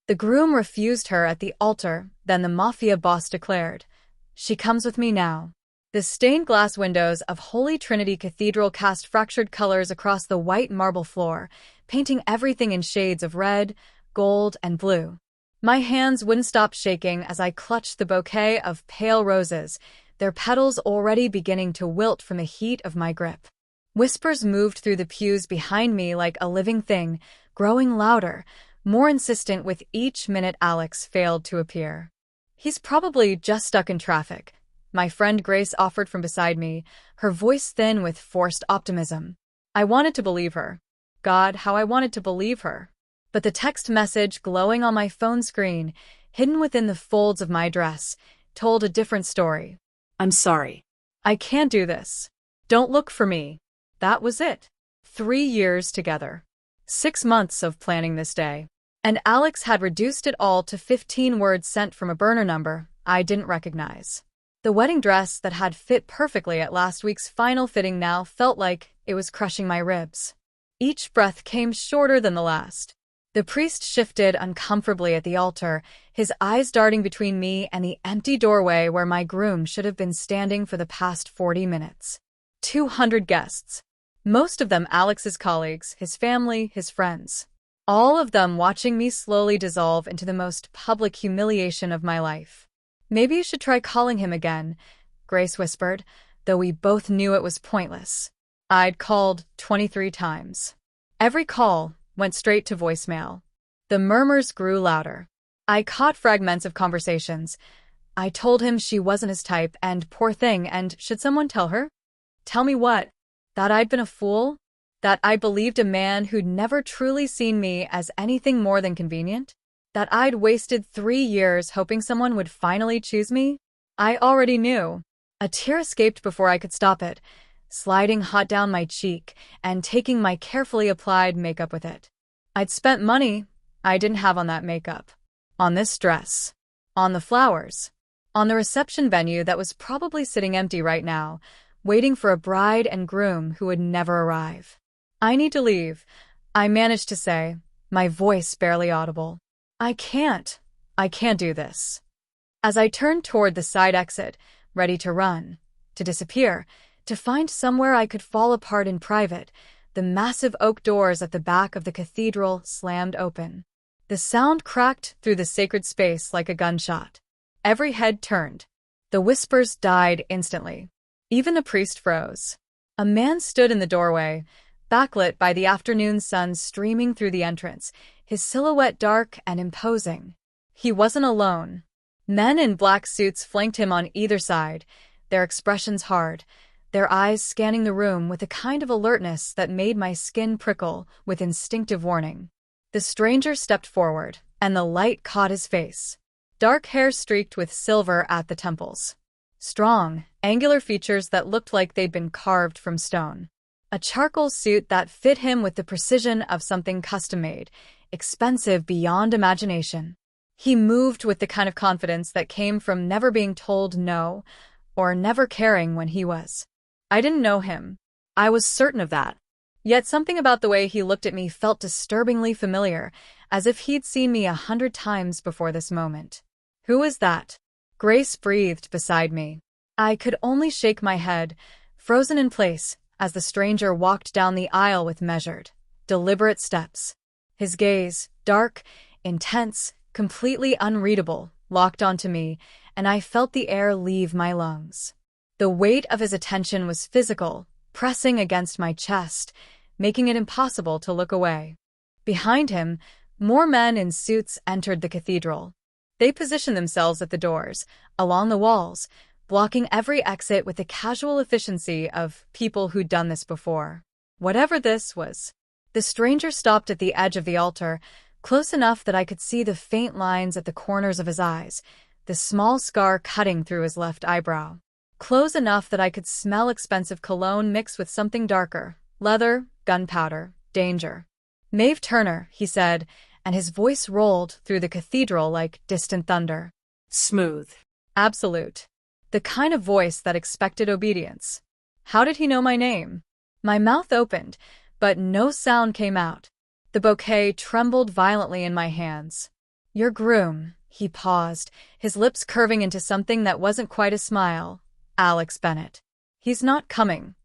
The groom refused her at the altar, then the Mafia boss declared, "She comes with me now." The stained glass windows of Holy Trinity Cathedral cast fractured colors across the white marble floor, painting everything in shades of red, gold, and blue. My hands wouldn't stop shaking as I clutched the bouquet of pale roses, their petals already beginning to wilt from the heat of my grip. Whispers moved through the pews behind me like a living thing, growing louder, more insistent with each minute Alex failed to appear. "He's probably just stuck in traffic," my friend Grace offered from beside me, her voice thin with forced optimism. I wanted to believe her. God, how I wanted to believe her. But the text message glowing on my phone screen, hidden within the folds of my dress, told a different story. "I'm sorry. I can't do this. Don't look for me." That was it. 3 years together. 6 months of planning this day. And Alex had reduced it all to 15 words sent from a burner number I didn't recognize. The wedding dress that had fit perfectly at last week's final fitting now felt like it was crushing my ribs. Each breath came shorter than the last. The priest shifted uncomfortably at the altar, his eyes darting between me and the empty doorway where my groom should have been standing for the past 40 minutes. 200 guests. Most of them Alex's colleagues, his family, his friends. All of them watching me slowly dissolve into the most public humiliation of my life. "Maybe you should try calling him again," Grace whispered, though we both knew it was pointless. I'd called 23 times. Every call went straight to voicemail. The murmurs grew louder. I caught fragments of conversations. I told him she wasn't his type, and poor thing, and should someone tell her? Tell me what? That I'd been a fool? That I believed a man who'd never truly seen me as anything more than convenient? That I'd wasted 3 years hoping someone would finally choose me? I already knew. A tear escaped before I could stop it, sliding hot down my cheek and taking my carefully applied makeup with it. I'd spent money I didn't have on that makeup, on this dress, on the flowers, on the reception venue that was probably sitting empty right now, waiting for a bride and groom who would never arrive. "I need to leave," I managed to say, my voice barely audible. I can't do this." As I turned toward the side exit, ready to run, to disappear, to find somewhere I could fall apart in private, the massive oak doors at the back of the cathedral slammed open. The sound cracked through the sacred space like a gunshot. Every head turned. The whispers died instantly. Even the priest froze. A man stood in the doorway, backlit by the afternoon sun streaming through the entrance, his silhouette dark and imposing. He wasn't alone. Men in black suits flanked him on either side, their expressions hard, their eyes scanning the room with a kind of alertness that made my skin prickle with instinctive warning. The stranger stepped forward, and the light caught his face. Dark hair streaked with silver at the temples. Strong, angular features that looked like they'd been carved from stone. A charcoal suit that fit him with the precision of something custom-made, expensive beyond imagination. He moved with the kind of confidence that came from never being told no, or never caring when he was. I didn't know him. I was certain of that. Yet something about the way he looked at me felt disturbingly familiar, as if he'd seen me 100 times before this moment. "Who is that?" Grace breathed beside me. I could only shake my head, frozen in place, as the stranger walked down the aisle with measured, deliberate steps. His gaze, dark, intense, completely unreadable, locked onto me, and I felt the air leave my lungs. The weight of his attention was physical, pressing against my chest, making it impossible to look away. Behind him, more men in suits entered the cathedral. They positioned themselves at the doors, along the walls, blocking every exit with the casual efficiency of people who'd done this before. Whatever this was. The stranger stopped at the edge of the altar, close enough that I could see the faint lines at the corners of his eyes, the small scar cutting through his left eyebrow. Close enough that I could smell expensive cologne mixed with something darker, leather, gunpowder, danger. "Maeve Turner," he said, and his voice rolled through the cathedral like distant thunder. Smooth. Absolute. The kind of voice that expected obedience. How did he know my name? My mouth opened, but no sound came out. The bouquet trembled violently in my hands. Your groom, he paused, his lips curving into something that wasn't quite a smile. Alex Bennett. He's not coming.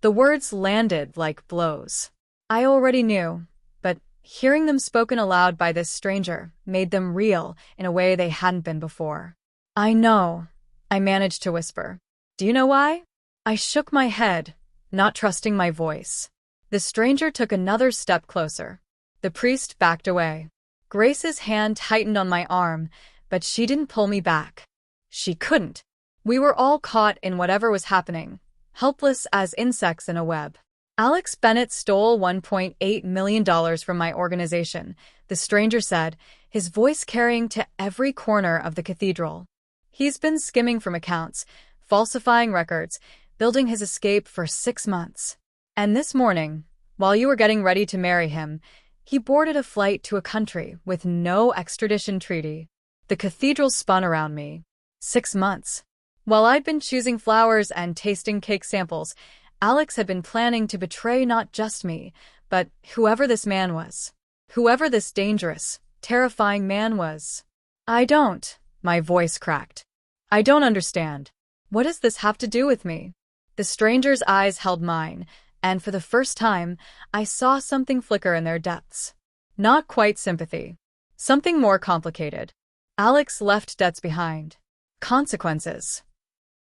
The words landed like blows. I already knew, but hearing them spoken aloud by this stranger made them real in a way they hadn't been before. I know, I managed to whisper. Do you know why? I shook my head, not trusting my voice. The stranger took another step closer. The priest backed away. Grace's hand tightened on my arm, but she didn't pull me back. She couldn't. We were all caught in whatever was happening, helpless as insects in a web. Alex Bennett stole $1.8 million from my organization, the stranger said, his voice carrying to every corner of the cathedral. He's been skimming from accounts, falsifying records, building his escape for 6 months. And this morning, while you were getting ready to marry him, he boarded a flight to a country with no extradition treaty. The cathedral spun around me. 6 months. While I'd been choosing flowers and tasting cake samples, Alex had been planning to betray not just me, but whoever this man was. Whoever this dangerous, terrifying man was. My voice cracked. I don't understand. What does this have to do with me? The stranger's eyes held mine, and for the first time, I saw something flicker in their depths. Not quite sympathy. Something more complicated. Alex left debts behind. Consequences.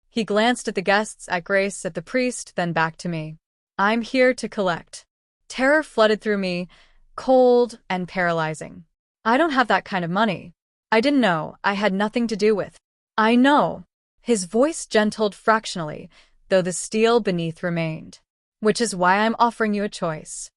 He glanced at the guests, at Grace, at the priest, then back to me. I'm here to collect. Terror flooded through me, cold and paralyzing. I don't have that kind of money. I didn't know. I had nothing to do with. I know. His voice gentled fractionally, though the steel beneath remained. Which is why I'm offering you a choice.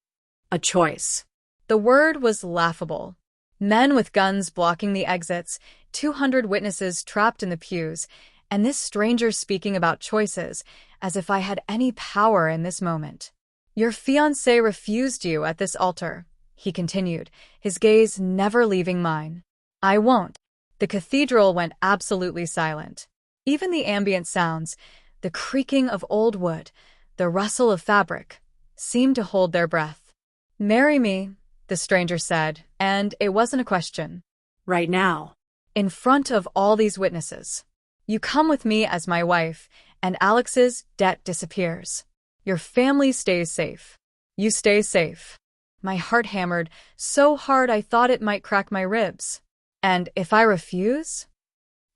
A choice. The word was laughable. Men with guns blocking the exits, 200 witnesses trapped in the pews, and this stranger speaking about choices, as if I had any power in this moment. Your fiancé refused you at this altar, he continued, his gaze never leaving mine. I won't. The cathedral went absolutely silent. Even the ambient sounds, the creaking of old wood, the rustle of fabric, seemed to hold their breath. Marry me, the stranger said, and it wasn't a question. Right now. In front of all these witnesses. You come with me as my wife, and Alex's debt disappears. Your family stays safe. You stay safe. My heart hammered so hard I thought it might crack my ribs. And if I refuse?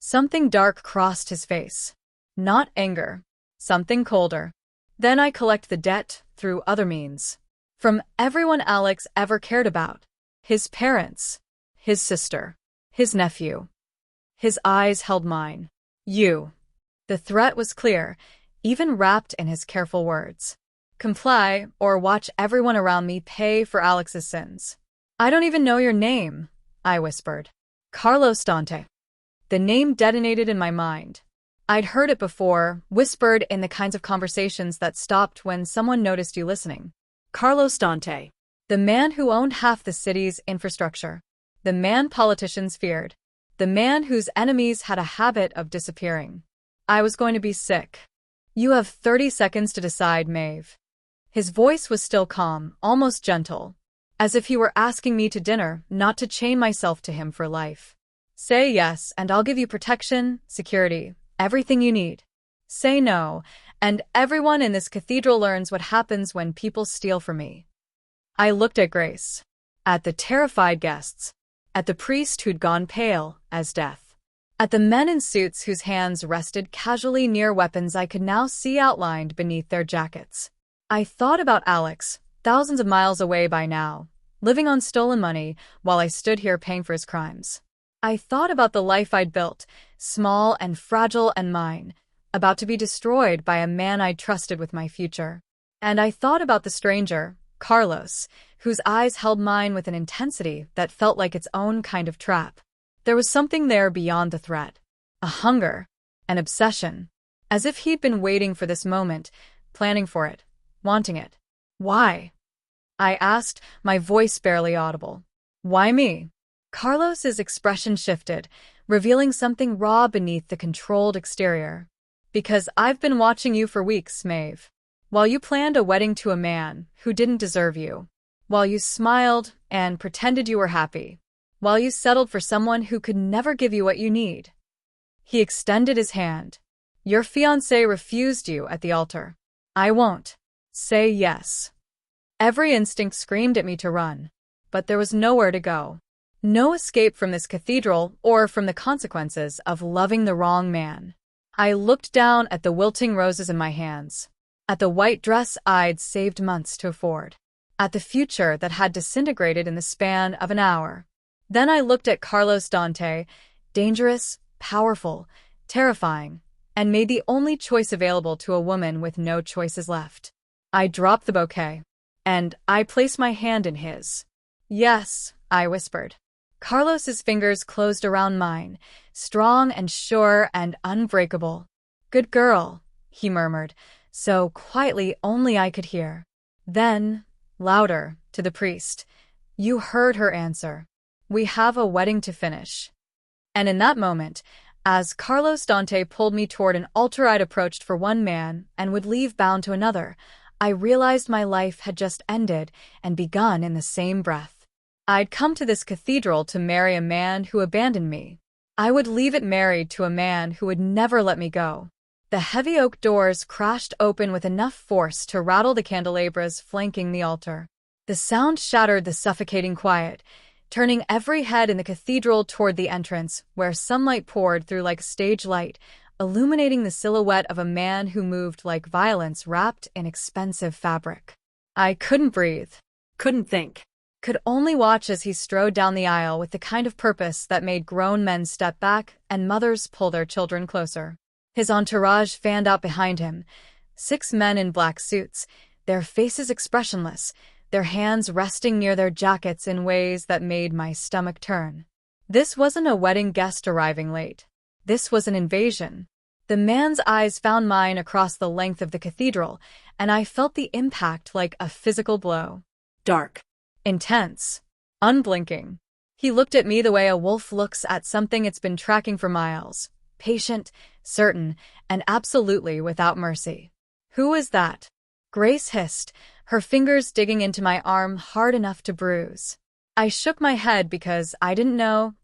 Something dark crossed his face. Not anger. Something colder. Then I collect the debt through other means. From everyone Alex ever cared about. His parents. His sister. His nephew. His eyes held mine. You. The threat was clear, even wrapped in his careful words. Comply, or watch everyone around me pay for Alex's sins. I don't even know your name, I whispered. Carlos Dante. The name detonated in my mind. I'd heard it before, whispered in the kinds of conversations that stopped when someone noticed you listening. Carlos Dante. The man who owned half the city's infrastructure. The man politicians feared. The man whose enemies had a habit of disappearing. I was going to be sick. You have 30 seconds to decide, Maeve. His voice was still calm, almost gentle, as if he were asking me to dinner, not to chain myself to him for life. Say yes, and I'll give you protection, security, everything you need. Say no, and everyone in this cathedral learns what happens when people steal from me. I looked at Grace, at the terrified guests, at the priest who'd gone pale as death, at the men in suits whose hands rested casually near weapons I could now see outlined beneath their jackets. I thought about Alex, thousands of miles away by now, living on stolen money while I stood here paying for his crimes. I thought about the life I'd built, small and fragile and mine, about to be destroyed by a man I'd trusted with my future. And I thought about the stranger, Carlos, whose eyes held mine with an intensity that felt like its own kind of trap. There was something there beyond the threat. A hunger, an obsession, as if he'd been waiting for this moment, planning for it, wanting it. Why? I asked, my voice barely audible. Why me? Carlos's expression shifted, revealing something raw beneath the controlled exterior. Because I've been watching you for weeks, Maeve. While you planned a wedding to a man who didn't deserve you. While you smiled and pretended you were happy. while you settled for someone who could never give you what you need. He extended his hand. Your fiancé refused you at the altar. I won't. Say yes. Every instinct screamed at me to run, but there was nowhere to go. No escape from this cathedral or from the consequences of loving the wrong man. I looked down at the wilting roses in my hands, at the white dress I'd saved months to afford, at the future that had disintegrated in the span of an hour. Then I looked at Carlos Dante, dangerous, powerful, terrifying, and made the only choice available to a woman with no choices left. I dropped the bouquet, and I placed my hand in his. Yes, I whispered. Carlos's fingers closed around mine, strong and sure and unbreakable. Good girl, he murmured, so quietly only I could hear. Then, louder, to the priest, you heard her answer. We have a wedding to finish. And in that moment, as Carlos Dante pulled me toward an altar I'd approached for one man and would leave bound to another, I realized my life had just ended and begun in the same breath. I'd come to this cathedral to marry a man who abandoned me. I would leave it married to a man who would never let me go. The heavy oak doors crashed open with enough force to rattle the candelabras flanking the altar. The sound shattered the suffocating quiet, turning every head in the cathedral toward the entrance, where sunlight poured through like stage light, illuminating the silhouette of a man who moved like violence wrapped in expensive fabric. I couldn't breathe, Couldn't think. could only watch as he strode down the aisle with the kind of purpose that made grown men step back and mothers pull their children closer. His entourage fanned out behind him, 6 men in black suits, their faces expressionless, their hands resting near their jackets in ways that made my stomach turn. This wasn't a wedding guest arriving late. This was an invasion. The man's eyes found mine across the length of the cathedral, and I felt the impact like a physical blow. Dark. Intense. Unblinking. He looked at me the way a wolf looks at something it's been tracking for miles. Patient, certain, and absolutely without mercy. Who is that? Grace hissed, her fingers digging into my arm hard enough to bruise. I shook my head because I didn't know,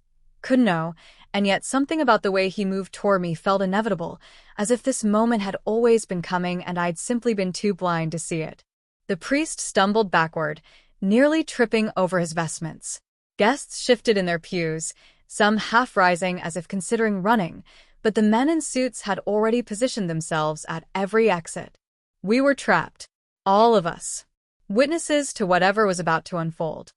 couldn't know, and yet something about the way he moved toward me felt inevitable, as if this moment had always been coming and I'd simply been too blind to see it. The priest stumbled backward, nearly tripping over his vestments. Guests shifted in their pews, some half rising as if considering running, but the men in suits had already positioned themselves at every exit. We were trapped. All of us. Witnesses to whatever was about to unfold.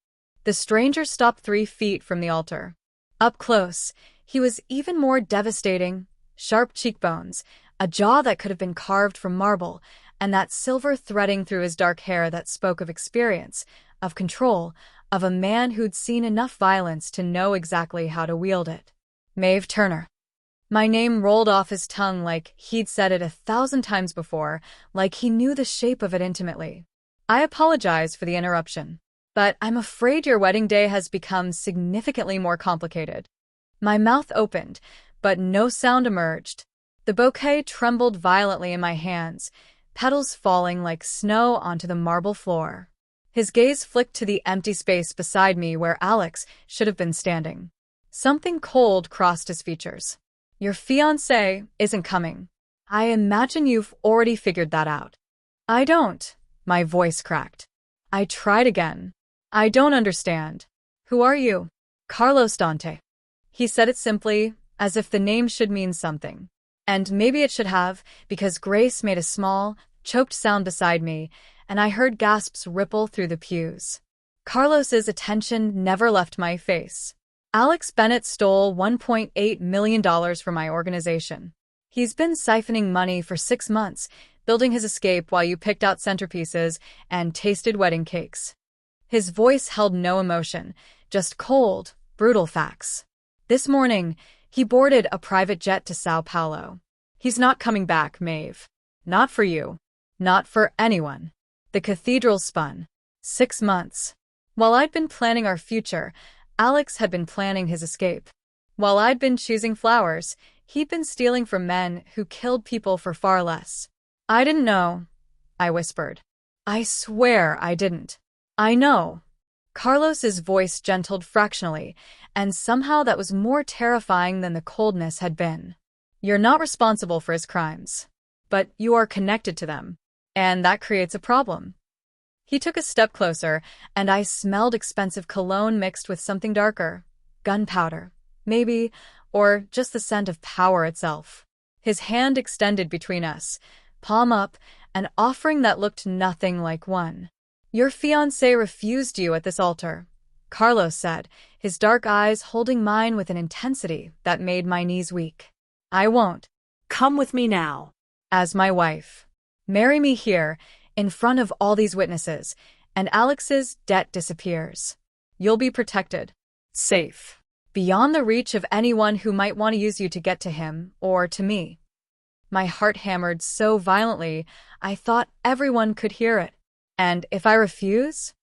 The stranger stopped 3 feet from the altar. Up close, he was even more devastating. Sharp cheekbones, a jaw that could have been carved from marble, and that silver threading through his dark hair that spoke of experience, of control, of a man who'd seen enough violence to know exactly how to wield it. Maeve Turner. My name rolled off his tongue like he'd said it 1,000 times before, like he knew the shape of it intimately. I apologize for the interruption, but I'm afraid your wedding day has become significantly more complicated. My mouth opened, but no sound emerged. The bouquet trembled violently in my hands, petals falling like snow onto the marble floor. His gaze flicked to the empty space beside me where Alex should have been standing. Something cold crossed his features. Your fiancé isn't coming. I imagine you've already figured that out. I don't. My voice cracked. I tried again. I don't understand. Who are you? Carlos Dante. He said it simply, as if the name should mean something. And maybe it should have, because Grace made a small, choked sound beside me, and I heard gasps ripple through the pews. Carlos's attention never left my face. Alex Bennett stole $1.8 million from my organization. He's been siphoning money for 6 months, building his escape while you picked out centerpieces and tasted wedding cakes. His voice held no emotion, just cold, brutal facts. This morning, he boarded a private jet to Sao Paulo. He's not coming back, Maeve. Not for you. Not for anyone. The cathedral spun. 6 months. While I'd been planning our future, Alex had been planning his escape. While I'd been choosing flowers, he'd been stealing from men who killed people for far less. I didn't know, I whispered. I swear I didn't. I know. Carlos's voice gentled fractionally, and somehow that was more terrifying than the coldness had been. You're not responsible for his crimes, but you are connected to them, and that creates a problem. He took a step closer, and I smelled expensive cologne mixed with something darker. Gunpowder, maybe, or just the scent of power itself. His hand extended between us, palm up, an offering that looked nothing like one. Your fiancé refused you at this altar, Carlos said, his dark eyes holding mine with an intensity that made my knees weak. I won't. Come with me now. As my wife. Marry me here, in front of all these witnesses, and Alex's debt disappears. You'll be protected. Safe. Beyond the reach of anyone who might want to use you to get to him, or to me. My heart hammered so violently, I thought everyone could hear it. And if I refuse?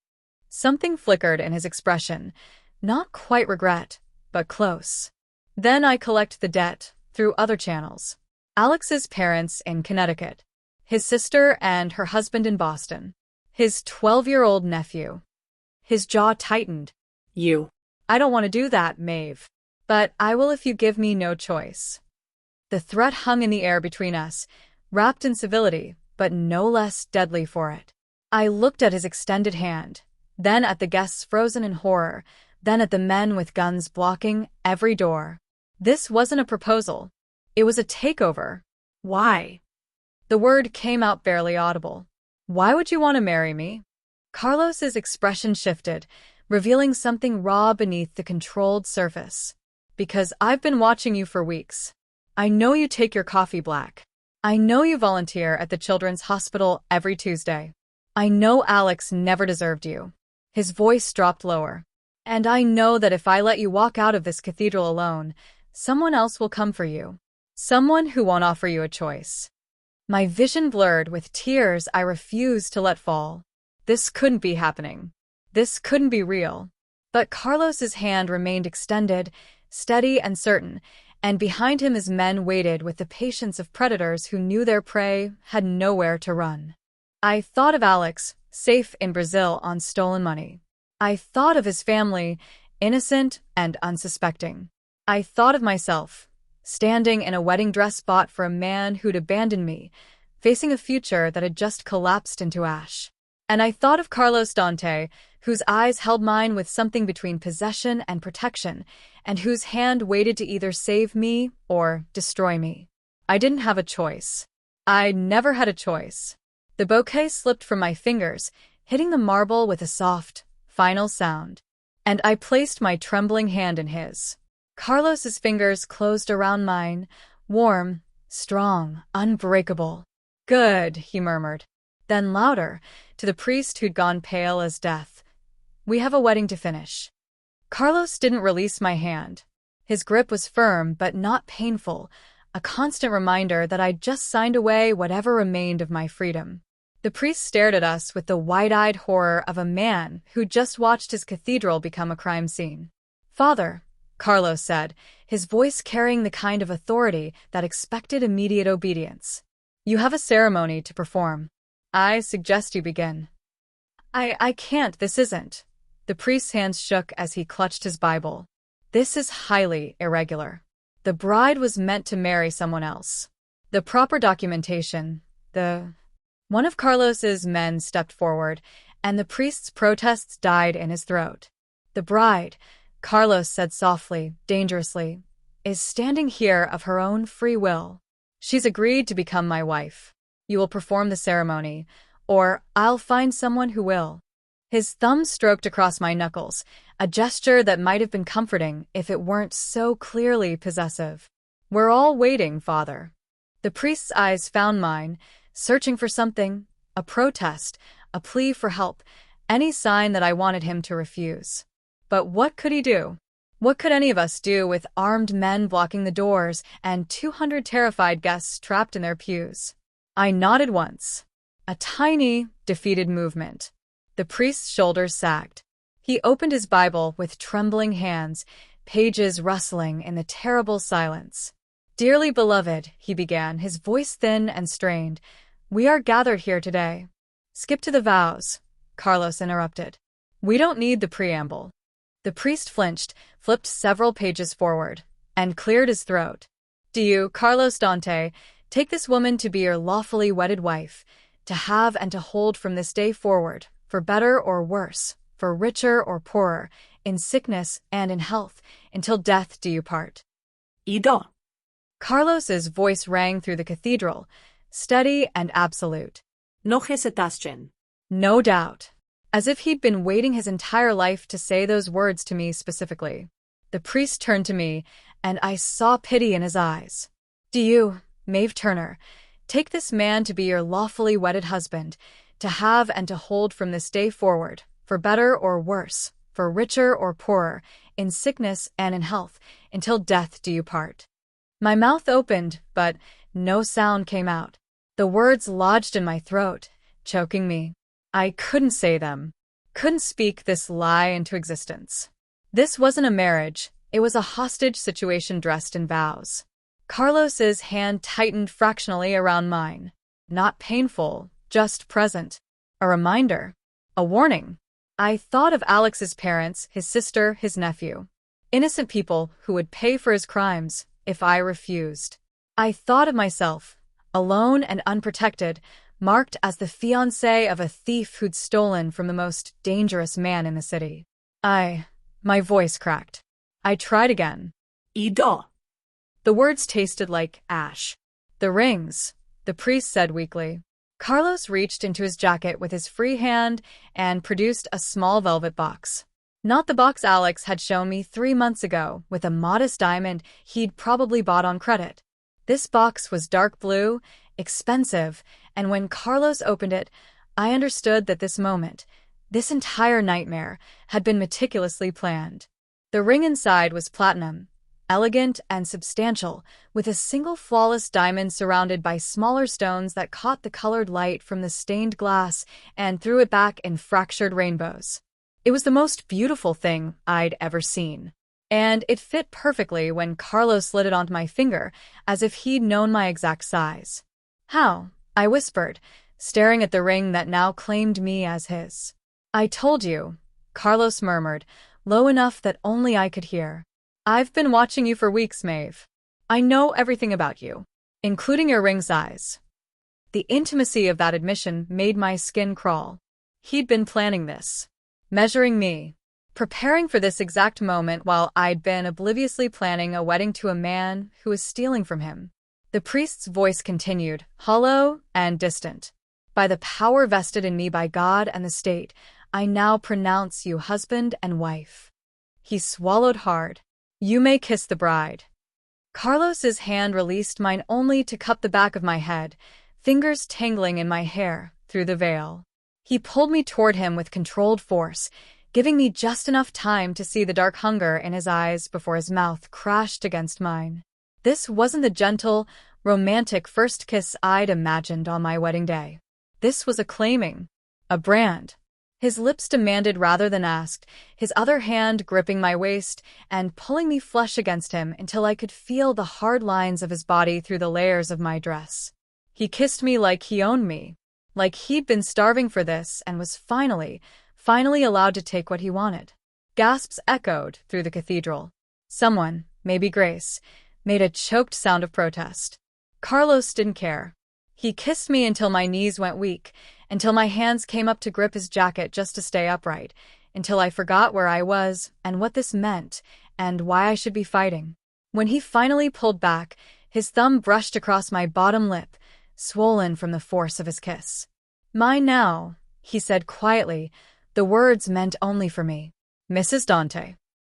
Something flickered in his expression. Not quite regret, but close. Then I collect the debt, through other channels. Alex's parents in Connecticut. His sister and her husband in Boston. His 12-year-old nephew. His jaw tightened. You. I don't want to do that, Maeve. But I will if you give me no choice. The threat hung in the air between us, wrapped in civility, but no less deadly for it. I looked at his extended hand, then at the guests frozen in horror, then at the men with guns blocking every door. This wasn't a proposal. It was a takeover. Why? The word came out barely audible. Why would you want to marry me? Carlos's expression shifted, revealing something raw beneath the controlled surface. Because I've been watching you for weeks. I know you take your coffee black. I know you volunteer at the Children's Hospital every Tuesday. I know Alex never deserved you. His voice dropped lower. And I know that if I let you walk out of this cathedral alone, someone else will come for you. Someone who won't offer you a choice. My vision blurred with tears I refused to let fall. This couldn't be happening. This couldn't be real. But Carlos's hand remained extended, steady and certain, and behind him his men waited with the patience of predators who knew their prey had nowhere to run. I thought of Alex, safe in Brazil on stolen money. I thought of his family, innocent and unsuspecting. I thought of myself, standing in a wedding dress bought for a man who'd abandoned me, facing a future that had just collapsed into ash. And I thought of Carlos Dante, whose eyes held mine with something between possession and protection, and whose hand waited to either save me or destroy me. I didn't have a choice. I never had a choice. The bouquet slipped from my fingers, hitting the marble with a soft, final sound. And I placed my trembling hand in his. Carlos's fingers closed around mine, warm, strong, unbreakable. Good, he murmured. Then louder, to the priest who'd gone pale as death. We have a wedding to finish. Carlos didn't release my hand. His grip was firm but not painful, a constant reminder that I'd just signed away whatever remained of my freedom. The priest stared at us with the wide-eyed horror of a man who'd just watched his cathedral become a crime scene. Father, Carlos said, his voice carrying the kind of authority that expected immediate obedience. You have a ceremony to perform. I suggest you begin. I can't, this isn't. The priest's hands shook as he clutched his Bible. This is highly irregular. The bride was meant to marry someone else. The proper documentation, One of Carlos's men stepped forward, and the priest's protests died in his throat. The bride, Carlos said softly, dangerously, is standing here of her own free will. She's agreed to become my wife. You will perform the ceremony, or I'll find someone who will. His thumb stroked across my knuckles, a gesture that might have been comforting if it weren't so clearly possessive. We're all waiting, Father. The priest's eyes found mine, searching for something, a protest, a plea for help, any sign that I wanted him to refuse. But what could he do? What could any of us do with armed men blocking the doors and 200 terrified guests trapped in their pews? I nodded once. A tiny, defeated movement. The priest's shoulders sagged. He opened his Bible with trembling hands, pages rustling in the terrible silence. Dearly beloved, he began, his voice thin and strained, we are gathered here today. Skip to the vows, Carlos interrupted. We don't need the preamble. The priest flinched, flipped several pages forward, and cleared his throat. Do you, Carlos Dante, take this woman to be your lawfully wedded wife, to have and to hold from this day forward, for better or worse, for richer or poorer, in sickness and in health, until death do you part? I do. Carlos's voice rang through the cathedral, steady and absolute. No hesitación. No doubt. As if he'd been waiting his entire life to say those words to me specifically. The priest turned to me, and I saw pity in his eyes. Do you, Maeve Turner, take this man to be your lawfully wedded husband, to have and to hold from this day forward, for better or worse, for richer or poorer, in sickness and in health, until death do you part? My mouth opened, but no sound came out. The words lodged in my throat, choking me. I couldn't say them. Couldn't speak this lie into existence. This wasn't a marriage. It was a hostage situation dressed in vows. Carlos's hand tightened fractionally around mine. Not painful, just present. A reminder. A warning. I thought of Alex's parents, his sister, his nephew. Innocent people who would pay for his crimes if I refused. I thought of myself, alone and unprotected, marked as the fiancé of a thief who'd stolen from the most dangerous man in the city. My voice cracked. I tried again. I do. The words tasted like ash. The rings, the priest said weakly. Carlos reached into his jacket with his free hand and produced a small velvet box. Not the box Alex had shown me 3 months ago with a modest diamond he'd probably bought on credit. This box was dark blue, expensive, and when Carlos opened it, I understood that this moment, this entire nightmare, had been meticulously planned. The ring inside was platinum, elegant and substantial, with a single flawless diamond surrounded by smaller stones that caught the colored light from the stained glass and threw it back in fractured rainbows. It was the most beautiful thing I'd ever seen. And it fit perfectly when Carlos slid it onto my finger, as if he'd known my exact size. How? I whispered, staring at the ring that now claimed me as his. I told you, Carlos murmured, low enough that only I could hear. I've been watching you for weeks, Maeve. I know everything about you, including your ring size. The intimacy of that admission made my skin crawl. He'd been planning this, measuring me, preparing for this exact moment while I'd been obliviously planning a wedding to a man who was stealing from him. The priest's voice continued, hollow and distant. By the power vested in me by God and the state, I now pronounce you husband and wife. He swallowed hard. You may kiss the bride. Carlos's hand released mine only to cup the back of my head, fingers tangling in my hair through the veil. He pulled me toward him with controlled force, giving me just enough time to see the dark hunger in his eyes before his mouth crashed against mine. This wasn't the gentle, romantic first kiss I'd imagined on my wedding day. This was a claiming, a brand. His lips demanded rather than asked, his other hand gripping my waist and pulling me flush against him until I could feel the hard lines of his body through the layers of my dress. He kissed me like he owned me, like he'd been starving for this and was finally allowed to take what he wanted. Gasps echoed through the cathedral. Someone, maybe Grace, made a choked sound of protest. Carlos didn't care. He kissed me until my knees went weak, until my hands came up to grip his jacket just to stay upright, until I forgot where I was and what this meant and why I should be fighting. When he finally pulled back, his thumb brushed across my bottom lip, swollen from the force of his kiss. Mine now, he said quietly. The words meant only for me. Mrs. Dante.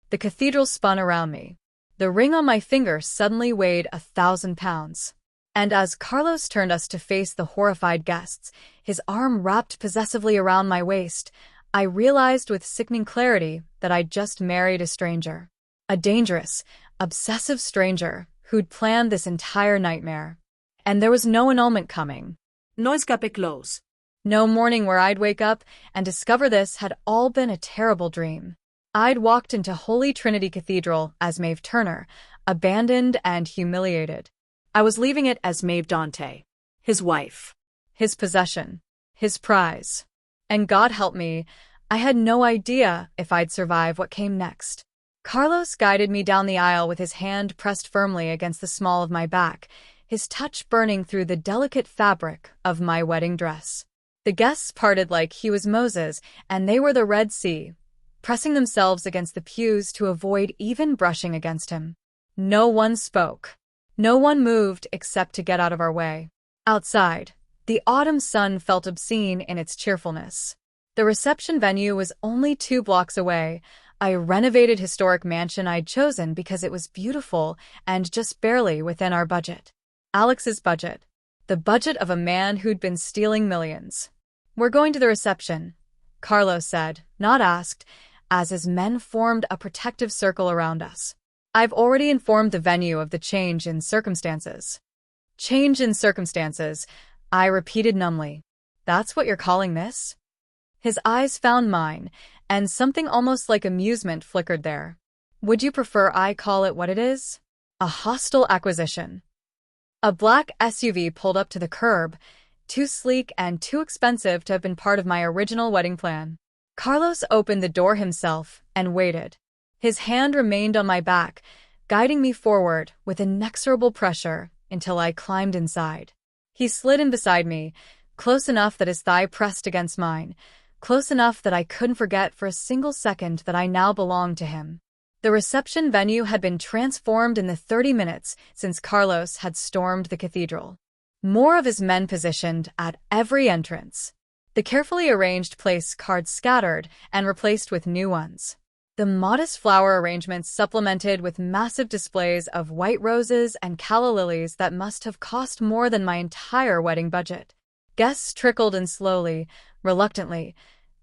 The cathedral spun around me. The ring on my finger suddenly weighed 1,000 pounds. And as Carlos turned us to face the horrified guests, his arm wrapped possessively around my waist, I realized with sickening clarity that I'd just married a stranger. A dangerous, obsessive stranger who'd planned this entire nightmare. And there was no annulment coming. No escape clause. No morning where I'd wake up and discover this had all been a terrible dream. I'd walked into Holy Trinity Cathedral as Maeve Turner, abandoned and humiliated. I was leaving it as Maeve Dante, his wife. His possession. His prize. And God help me, I had no idea if I'd survive what came next. Carlos guided me down the aisle with his hand pressed firmly against the small of my back, his touch burning through the delicate fabric of my wedding dress. The guests parted like he was Moses, and they were the Red Sea, pressing themselves against the pews to avoid even brushing against him. No one spoke. No one moved except to get out of our way. Outside, the autumn sun felt obscene in its cheerfulness. The reception venue was only 2 blocks away, a renovated historic mansion I'd chosen because it was beautiful and just barely within our budget. Alex's budget. The budget of a man who'd been stealing millions. "We're going to the reception," Carlos said, not asked, as his men formed a protective circle around us. "I've already informed the venue of the change in circumstances." Change in circumstances, I repeated numbly. "That's what you're calling this?" His eyes found mine, and something almost like amusement flickered there. "Would you prefer I call it what it is? A hostile acquisition." A black SUV pulled up to the curb, too sleek and too expensive to have been part of my original wedding plan. Carlos opened the door himself and waited. His hand remained on my back, guiding me forward with inexorable pressure until I climbed inside. He slid in beside me, close enough that his thigh pressed against mine, close enough that I couldn't forget for a single second that I now belonged to him. The reception venue had been transformed in the 30 minutes since Carlos had stormed the cathedral. More of his men positioned at every entrance. The carefully arranged place cards scattered and replaced with new ones. The modest flower arrangements supplemented with massive displays of white roses and calla lilies that must have cost more than my entire wedding budget. Guests trickled in slowly, reluctantly,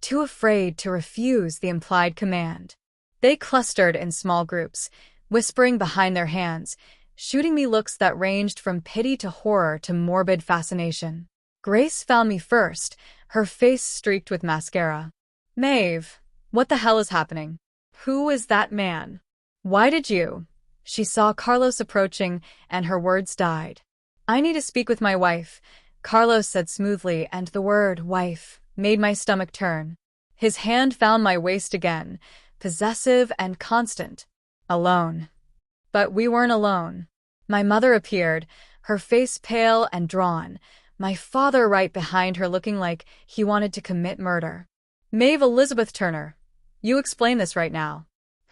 too afraid to refuse the implied command. They clustered in small groups, whispering behind their hands, shooting me looks that ranged from pity to horror to morbid fascination. Grace found me first, her face streaked with mascara. "Maeve, what the hell is happening? Who is that man? Why did you?" She saw Carlos approaching, and her words died. "I need to speak with my wife," Carlos said smoothly, and the word wife made my stomach turn. His hand found my waist again, possessive and constant. Alone. But we weren't alone. My mother appeared, her face pale and drawn, my father right behind her looking like he wanted to commit murder. "Maeve Elizabeth Turner, you explain this right now.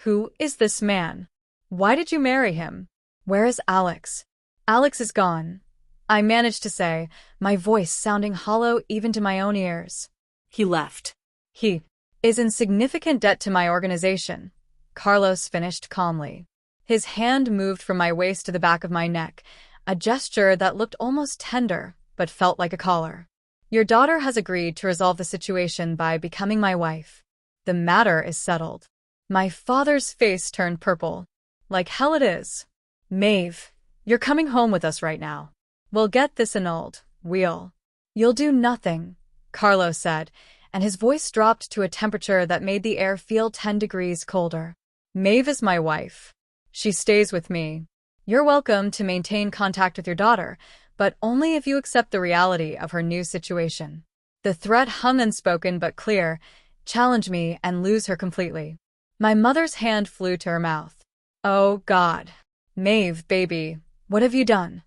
Who is this man? Why did you marry him? Where is Alex?" "Alex is gone," I managed to say, my voice sounding hollow even to my own ears. "He left." "He is in significant debt to my organization," Carlos finished calmly. His hand moved from my waist to the back of my neck, a gesture that looked almost tender but felt like a collar. "Your daughter has agreed to resolve the situation by becoming my wife. The matter is settled." My father's face turned purple. "Like hell it is. Maeve, you're coming home with us right now. We'll get this annulled. You'll do nothing," Carlos said, and his voice dropped to a temperature that made the air feel 10 degrees colder. "Maeve is my wife. She stays with me. You're welcome to maintain contact with your daughter, but only if you accept the reality of her new situation." The threat hung unspoken but clear: challenge me and lose her completely. My mother's hand flew to her mouth. "Oh, God. Maeve, baby, what have you done?"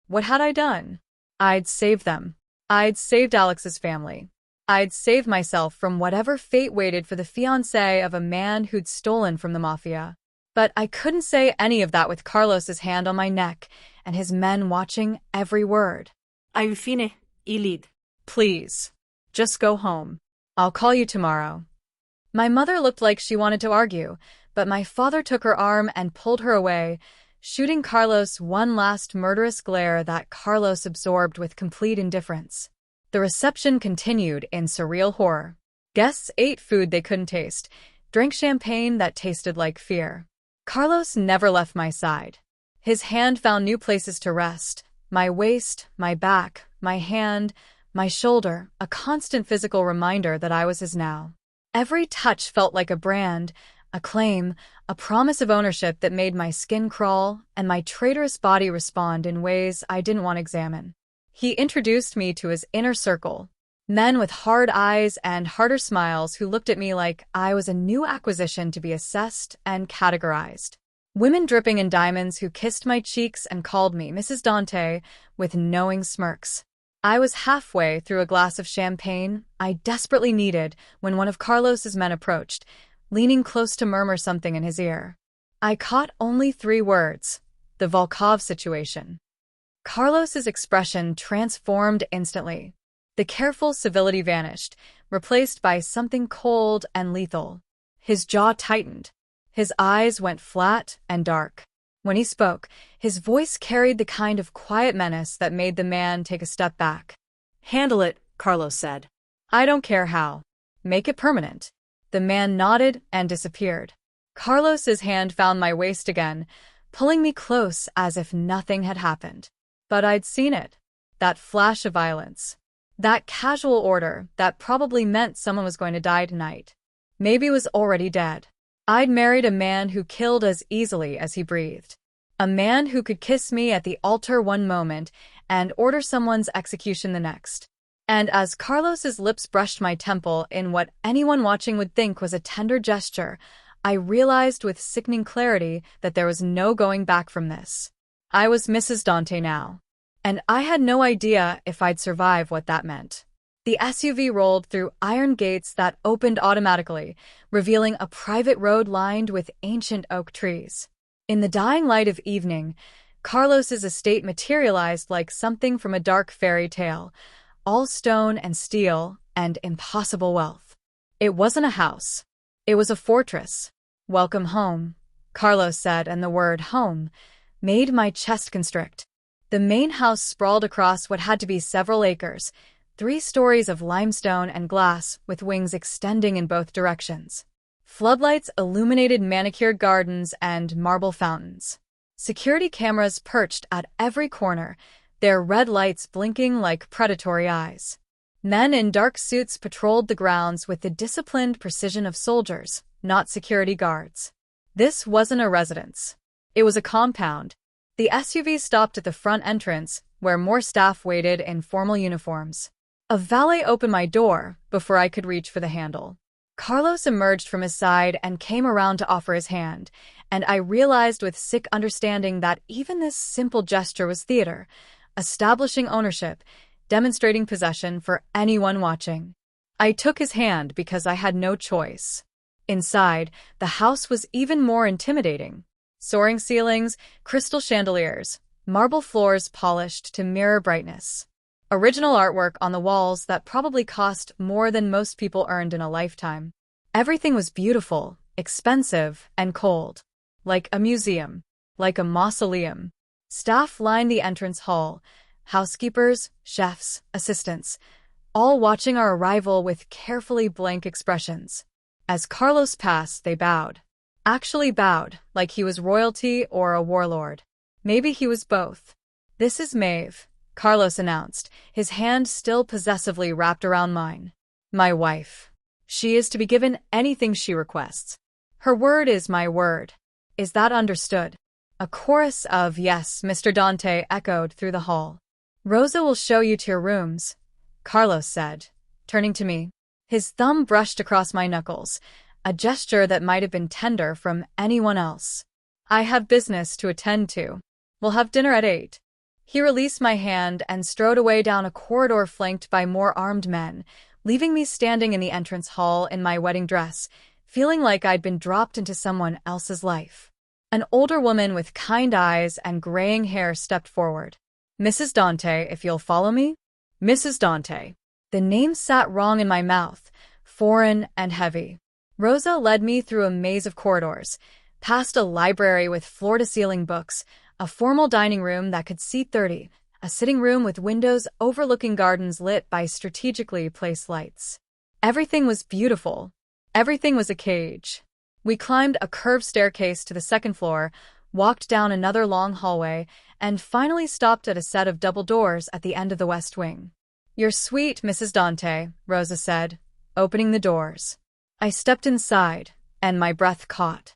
What had I done? I'd saved them. I'd saved Alex's family. I'd saved myself from whatever fate waited for the fiancé of a man who'd stolen from the Mafia. But I couldn't say any of that with Carlos's hand on my neck and his men watching every word. "Infine, Ilid." "Please, just go home. I'll call you tomorrow." My mother looked like she wanted to argue, but my father took her arm and pulled her away, shooting Carlos one last murderous glare that Carlos absorbed with complete indifference. The reception continued in surreal horror. Guests ate food they couldn't taste, drank champagne that tasted like fear. Carlos never left my side. His hand found new places to rest: my waist, my back, my hand, my shoulder, a constant physical reminder that I was his now. Every touch felt like a brand, a claim, a promise of ownership that made my skin crawl and my traitorous body respond in ways I didn't want to examine. He introduced me to his inner circle. Men with hard eyes and harder smiles who looked at me like I was a new acquisition to be assessed and categorized. Women dripping in diamonds who kissed my cheeks and called me Mrs. Dante with knowing smirks. I was halfway through a glass of champagne I desperately needed when one of Carlos's men approached, leaning close to murmur something in his ear. I caught only 3 words: the Volkov situation. Carlos's expression transformed instantly. The careful civility vanished, replaced by something cold and lethal. His jaw tightened. His eyes went flat and dark. When he spoke, his voice carried the kind of quiet menace that made the man take a step back. Handle it, Carlos said. I don't care how. Make it permanent. The man nodded and disappeared. Carlos's hand found my waist again, pulling me close as if nothing had happened. But I'd seen it. That flash of violence. That casual order that probably meant someone was going to die tonight. Maybe was already dead. I'd married a man who killed as easily as he breathed. A man who could kiss me at the altar one moment and order someone's execution the next. And as Carlos's lips brushed my temple in what anyone watching would think was a tender gesture, I realized with sickening clarity that there was no going back from this. I was Mrs. Dante now. And I had no idea if I'd survive what that meant. The SUV rolled through iron gates that opened automatically, revealing a private road lined with ancient oak trees. In the dying light of evening, Carlos's estate materialized like something from a dark fairy tale, all stone and steel and impossible wealth. It wasn't a house. It was a fortress. "Welcome home," Carlos said, and the word home made my chest constrict. The main house sprawled across what had to be several acres, 3 stories of limestone and glass with wings extending in both directions. Floodlights illuminated manicured gardens and marble fountains. Security cameras perched at every corner, their red lights blinking like predatory eyes. Men in dark suits patrolled the grounds with the disciplined precision of soldiers, not security guards. This wasn't a residence. It was a compound. The SUV stopped at the front entrance, where more staff waited in formal uniforms. A valet opened my door before I could reach for the handle. Carlos emerged from his side and came around to offer his hand, and I realized with sick understanding that even this simple gesture was theater, establishing ownership, demonstrating possession for anyone watching. I took his hand because I had no choice. Inside, the house was even more intimidating. Soaring ceilings, crystal chandeliers, marble floors polished to mirror brightness. Original artwork on the walls that probably cost more than most people earned in a lifetime. Everything was beautiful, expensive, and cold. Like a museum. Like a mausoleum. Staff lined the entrance hall. Housekeepers, chefs, assistants. All watching our arrival with carefully blank expressions. As Carlos passed, they bowed. Actually bowed, like he was royalty or a warlord. Maybe he was both. "This is Maeve," Carlos announced, his hand still possessively wrapped around mine. "My wife. She is to be given anything she requests. Her word is my word. Is that understood?" A chorus of "Yes, Mr. Dante" echoed through the hall. "Rosa will show you to your rooms," Carlos said, turning to me. His thumb brushed across my knuckles, a gesture that might have been tender from anyone else. "I have business to attend to. We'll have dinner at 8. He released my hand and strode away down a corridor flanked by more armed men, leaving me standing in the entrance hall in my wedding dress, feeling like I'd been dropped into someone else's life. An older woman with kind eyes and graying hair stepped forward. "Mrs. Dante, if you'll follow me?" Mrs. Dante. The name sat wrong in my mouth, foreign and heavy. Rosa led me through a maze of corridors, past a library with floor-to-ceiling books, a formal dining room that could seat 30, a sitting room with windows overlooking gardens lit by strategically placed lights. Everything was beautiful. Everything was a cage. We climbed a curved staircase to the 2nd floor, walked down another long hallway, and finally stopped at a set of double doors at the end of the west wing. "Your suite, Mrs. Dante," Rosa said, opening the doors. I stepped inside, and my breath caught.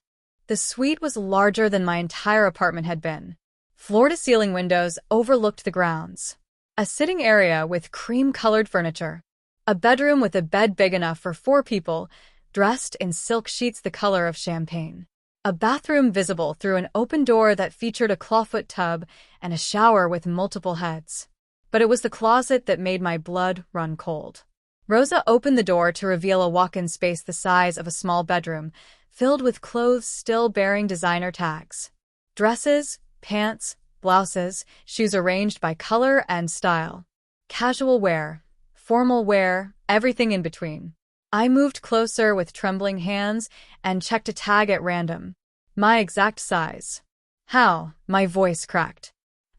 The suite was larger than my entire apartment had been. Floor-to-ceiling windows overlooked the grounds. A sitting area with cream-colored furniture. A bedroom with a bed big enough for 4 people, dressed in silk sheets the color of champagne. A bathroom visible through an open door that featured a clawfoot tub and a shower with multiple heads. But it was the closet that made my blood run cold. Rosa opened the door to reveal a walk-in space the size of a small bedroom, filled with clothes still bearing designer tags. Dresses, pants, blouses, shoes arranged by color and style. Casual wear, formal wear, everything in between. I moved closer with trembling hands and checked a tag at random. My exact size. How? My voice cracked.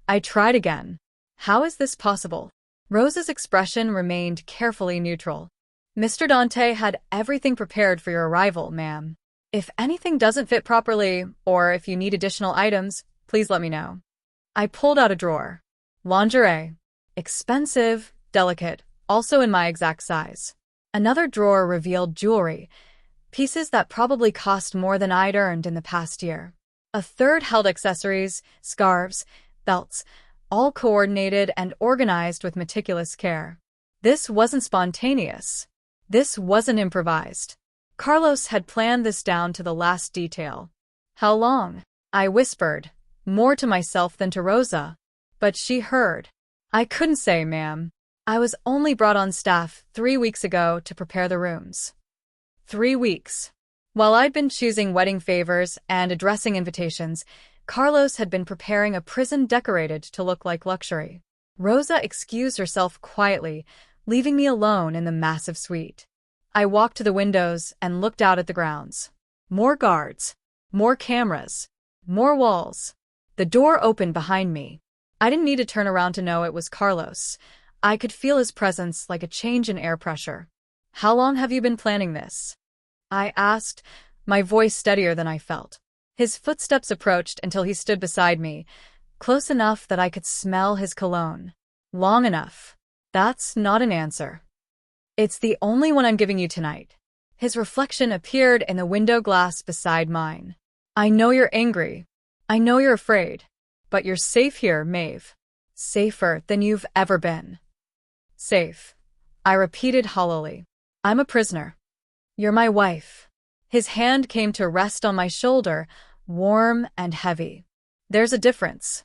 I tried again. How is this possible? Rosa's expression remained carefully neutral. Mr. Dante had everything prepared for your arrival, ma'am. If anything doesn't fit properly, or if you need additional items, please let me know. I pulled out a drawer. Lingerie. Expensive, delicate, also in my exact size. Another drawer revealed jewelry, pieces that probably cost more than I'd earned in the past year. A third held accessories, scarves, belts, all coordinated and organized with meticulous care. This wasn't spontaneous. This wasn't improvised. Carlos had planned this down to the last detail. How long? I whispered, more to myself than to Rosa. But she heard. I couldn't say, ma'am. I was only brought on staff 3 weeks ago to prepare the rooms. 3 weeks. While I'd been choosing wedding favors and addressing invitations, Carlos had been preparing a prison decorated to look like luxury. Rosa excused herself quietly, leaving me alone in the massive suite. I walked to the windows and looked out at the grounds. More guards. More cameras. More walls. The door opened behind me. I didn't need to turn around to know it was Carlos. I could feel his presence like a change in air pressure. How long have you been planning this? I asked, my voice steadier than I felt. His footsteps approached until he stood beside me, close enough that I could smell his cologne. Long enough. That's not an answer. It's the only one I'm giving you tonight. His reflection appeared in the window glass beside mine. I know you're angry. I know you're afraid. But you're safe here, Maeve. Safer than you've ever been. Safe. I repeated hollowly. I'm a prisoner. You're my wife. His hand came to rest on my shoulder, warm and heavy. There's a difference.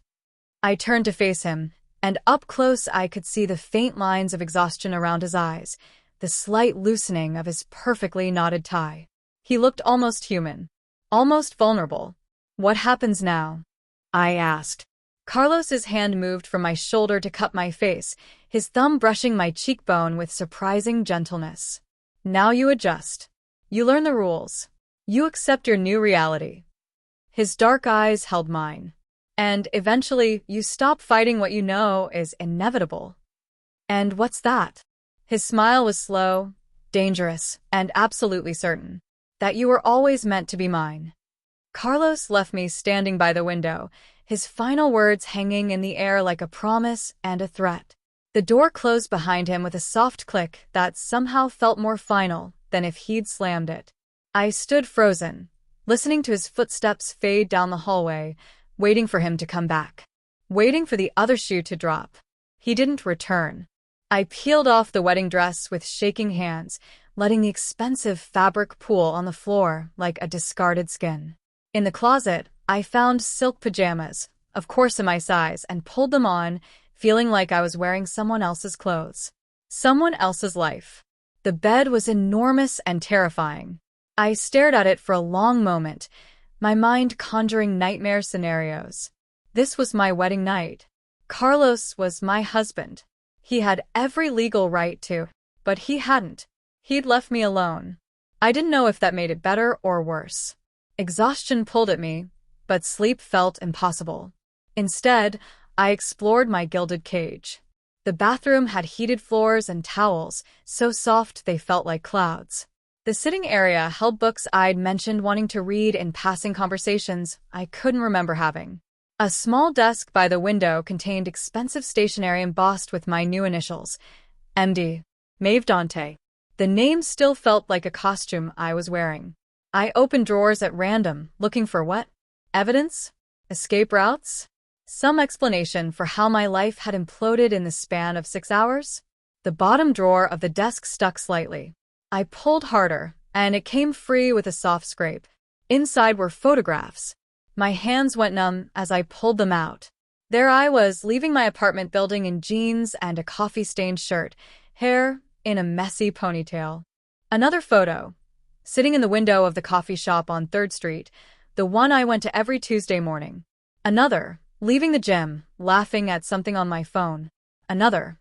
I turned to face him, and up close I could see the faint lines of exhaustion around his eyes, the slight loosening of his perfectly knotted tie. He looked almost human, almost vulnerable. What happens now? I asked. Carlos's hand moved from my shoulder to cup my face, his thumb brushing my cheekbone with surprising gentleness. Now you adjust. You learn the rules. You accept your new reality. His dark eyes held mine. And eventually, you stop fighting what you know is inevitable. And what's that? His smile was slow, dangerous, and absolutely certain. That you were always meant to be mine. Carlos left me standing by the window, his final words hanging in the air like a promise and a threat. The door closed behind him with a soft click that somehow felt more final than if he'd slammed it. I stood frozen, listening to his footsteps fade down the hallway, waiting for him to come back. Waiting for the other shoe to drop. He didn't return. I peeled off the wedding dress with shaking hands, letting the expensive fabric pool on the floor like a discarded skin. In the closet, I found silk pajamas, of course in my size, and pulled them on, feeling like I was wearing someone else's clothes. Someone else's life. The bed was enormous and terrifying. I stared at it for a long moment, my mind conjuring nightmare scenarios. This was my wedding night. Carlos was my husband. He had every legal right to, but he hadn't. He'd left me alone. I didn't know if that made it better or worse. Exhaustion pulled at me, but sleep felt impossible. Instead, I explored my gilded cage. The bathroom had heated floors and towels, so soft they felt like clouds. The sitting area held books I'd mentioned wanting to read in passing conversations I couldn't remember having. A small desk by the window contained expensive stationery embossed with my new initials, MD, Maeve Dante. The name still felt like a costume I was wearing. I opened drawers at random, looking for what? Evidence? Escape routes? Some explanation for how my life had imploded in the span of 6 hours? The bottom drawer of the desk stuck slightly. I pulled harder, and it came free with a soft scrape. Inside were photographs. My hands went numb as I pulled them out. There I was, leaving my apartment building in jeans and a coffee-stained shirt, hair in a messy ponytail. Another photo. Sitting in the window of the coffee shop on 3rd Street, the one I went to every Tuesday morning. Another, leaving the gym, laughing at something on my phone. Another,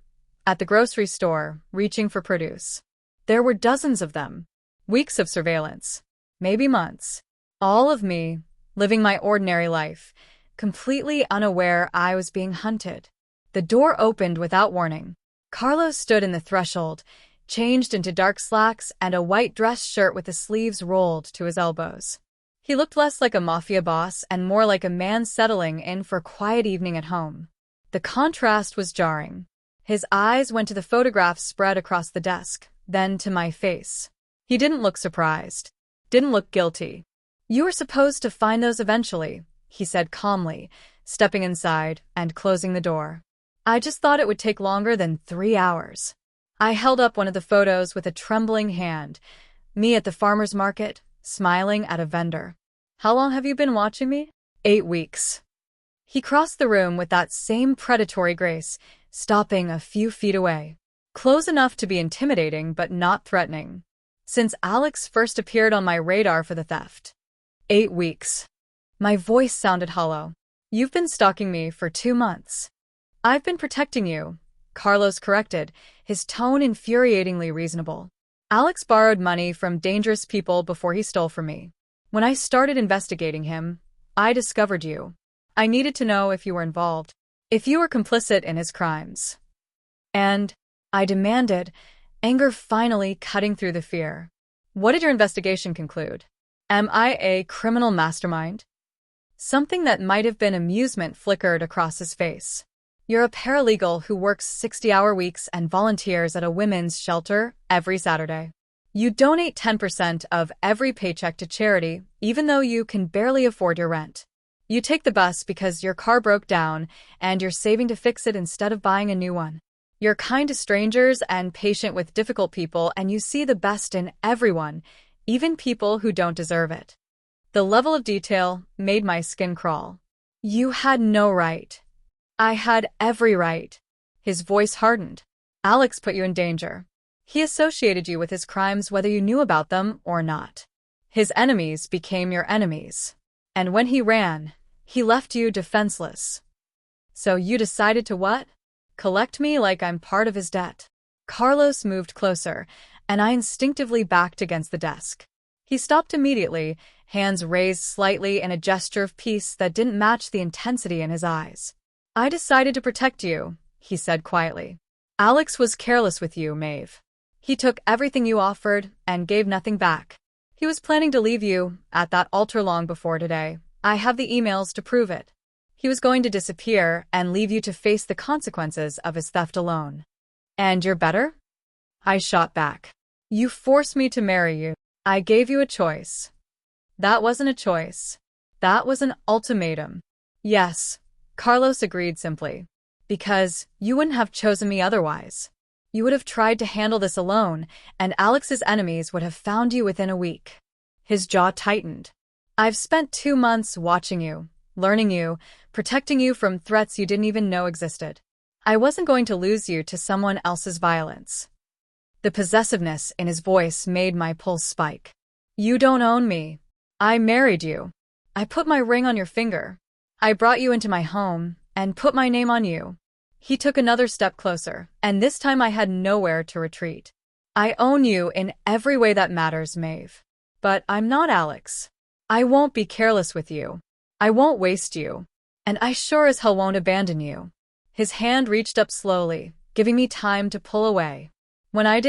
at the grocery store, reaching for produce. There were dozens of them. Weeks of surveillance. Maybe months. All of me, living my ordinary life, completely unaware I was being hunted. The door opened without warning. Carlos stood in the threshold, changed into dark slacks and a white dress shirt with the sleeves rolled to his elbows. He looked less like a Mafia boss and more like a man settling in for a quiet evening at home. The contrast was jarring. His eyes went to the photographs spread across the desk, then to my face. He didn't look surprised. Didn't look guilty. "You were supposed to find those eventually," he said calmly, stepping inside and closing the door. "I just thought it would take longer than 3 hours." I held up one of the photos with a trembling hand. Me at the farmer's market, smiling at a vendor. "How long have you been watching me?" 8 weeks. He crossed the room with that same predatory grace, stopping a few feet away. Close enough to be intimidating but not threatening. Since Alex first appeared on my radar for the theft. 8 weeks. My voice sounded hollow. "You've been stalking me for 2 months. "I've been protecting you," Carlos corrected, his tone infuriatingly reasonable. "Alex borrowed money from dangerous people before he stole from me. When I started investigating him, I discovered you. I needed to know if you were involved, if you were complicit in his crimes." "And?" I demanded, anger finally cutting through the fear. "What did your investigation conclude? Am I a criminal mastermind?" Something that might have been amusement flickered across his face. "You're a paralegal who works 60-hour weeks and volunteers at a women's shelter every Saturday. You donate 10% of every paycheck to charity, even though you can barely afford your rent. You take the bus because your car broke down and you're saving to fix it instead of buying a new one. You're kind to strangers and patient with difficult people, and you see the best in everyone, even people who don't deserve it." The level of detail made my skin crawl. "You had no right." "I had every right." His voice hardened. "Alex put you in danger. He associated you with his crimes whether you knew about them or not. His enemies became your enemies. And when he ran, he left you defenseless. So you decided to what? Collect me like I'm part of his debt." Carlos moved closer, and I instinctively backed against the desk. He stopped immediately, hands raised slightly in a gesture of peace that didn't match the intensity in his eyes. "I decided to protect you," he said quietly. "Alex was careless with you, Maeve. He took everything you offered and gave nothing back. He was planning to leave you at that altar long before today. I have the emails to prove it. He was going to disappear and leave you to face the consequences of his theft alone. And you're better?" I shot back. "You forced me to marry you. I gave you a choice." "That wasn't a choice. That was an ultimatum." "Yes," Carlos agreed simply. "Because you wouldn't have chosen me otherwise. You would have tried to handle this alone, and Alex's enemies would have found you within a week." His jaw tightened. "I've spent 2 months watching you, learning you, protecting you from threats you didn't even know existed. I wasn't going to lose you to someone else's violence." The possessiveness in his voice made my pulse spike. "You don't own me. I married you. I put my ring on your finger. I brought you into my home and put my name on you." He took another step closer, and this time I had nowhere to retreat. "I own you in every way that matters, Maeve. But I'm not Alex. I won't be careless with you. I won't waste you. And I sure as hell won't abandon you." His hand reached up slowly, giving me time to pull away. When I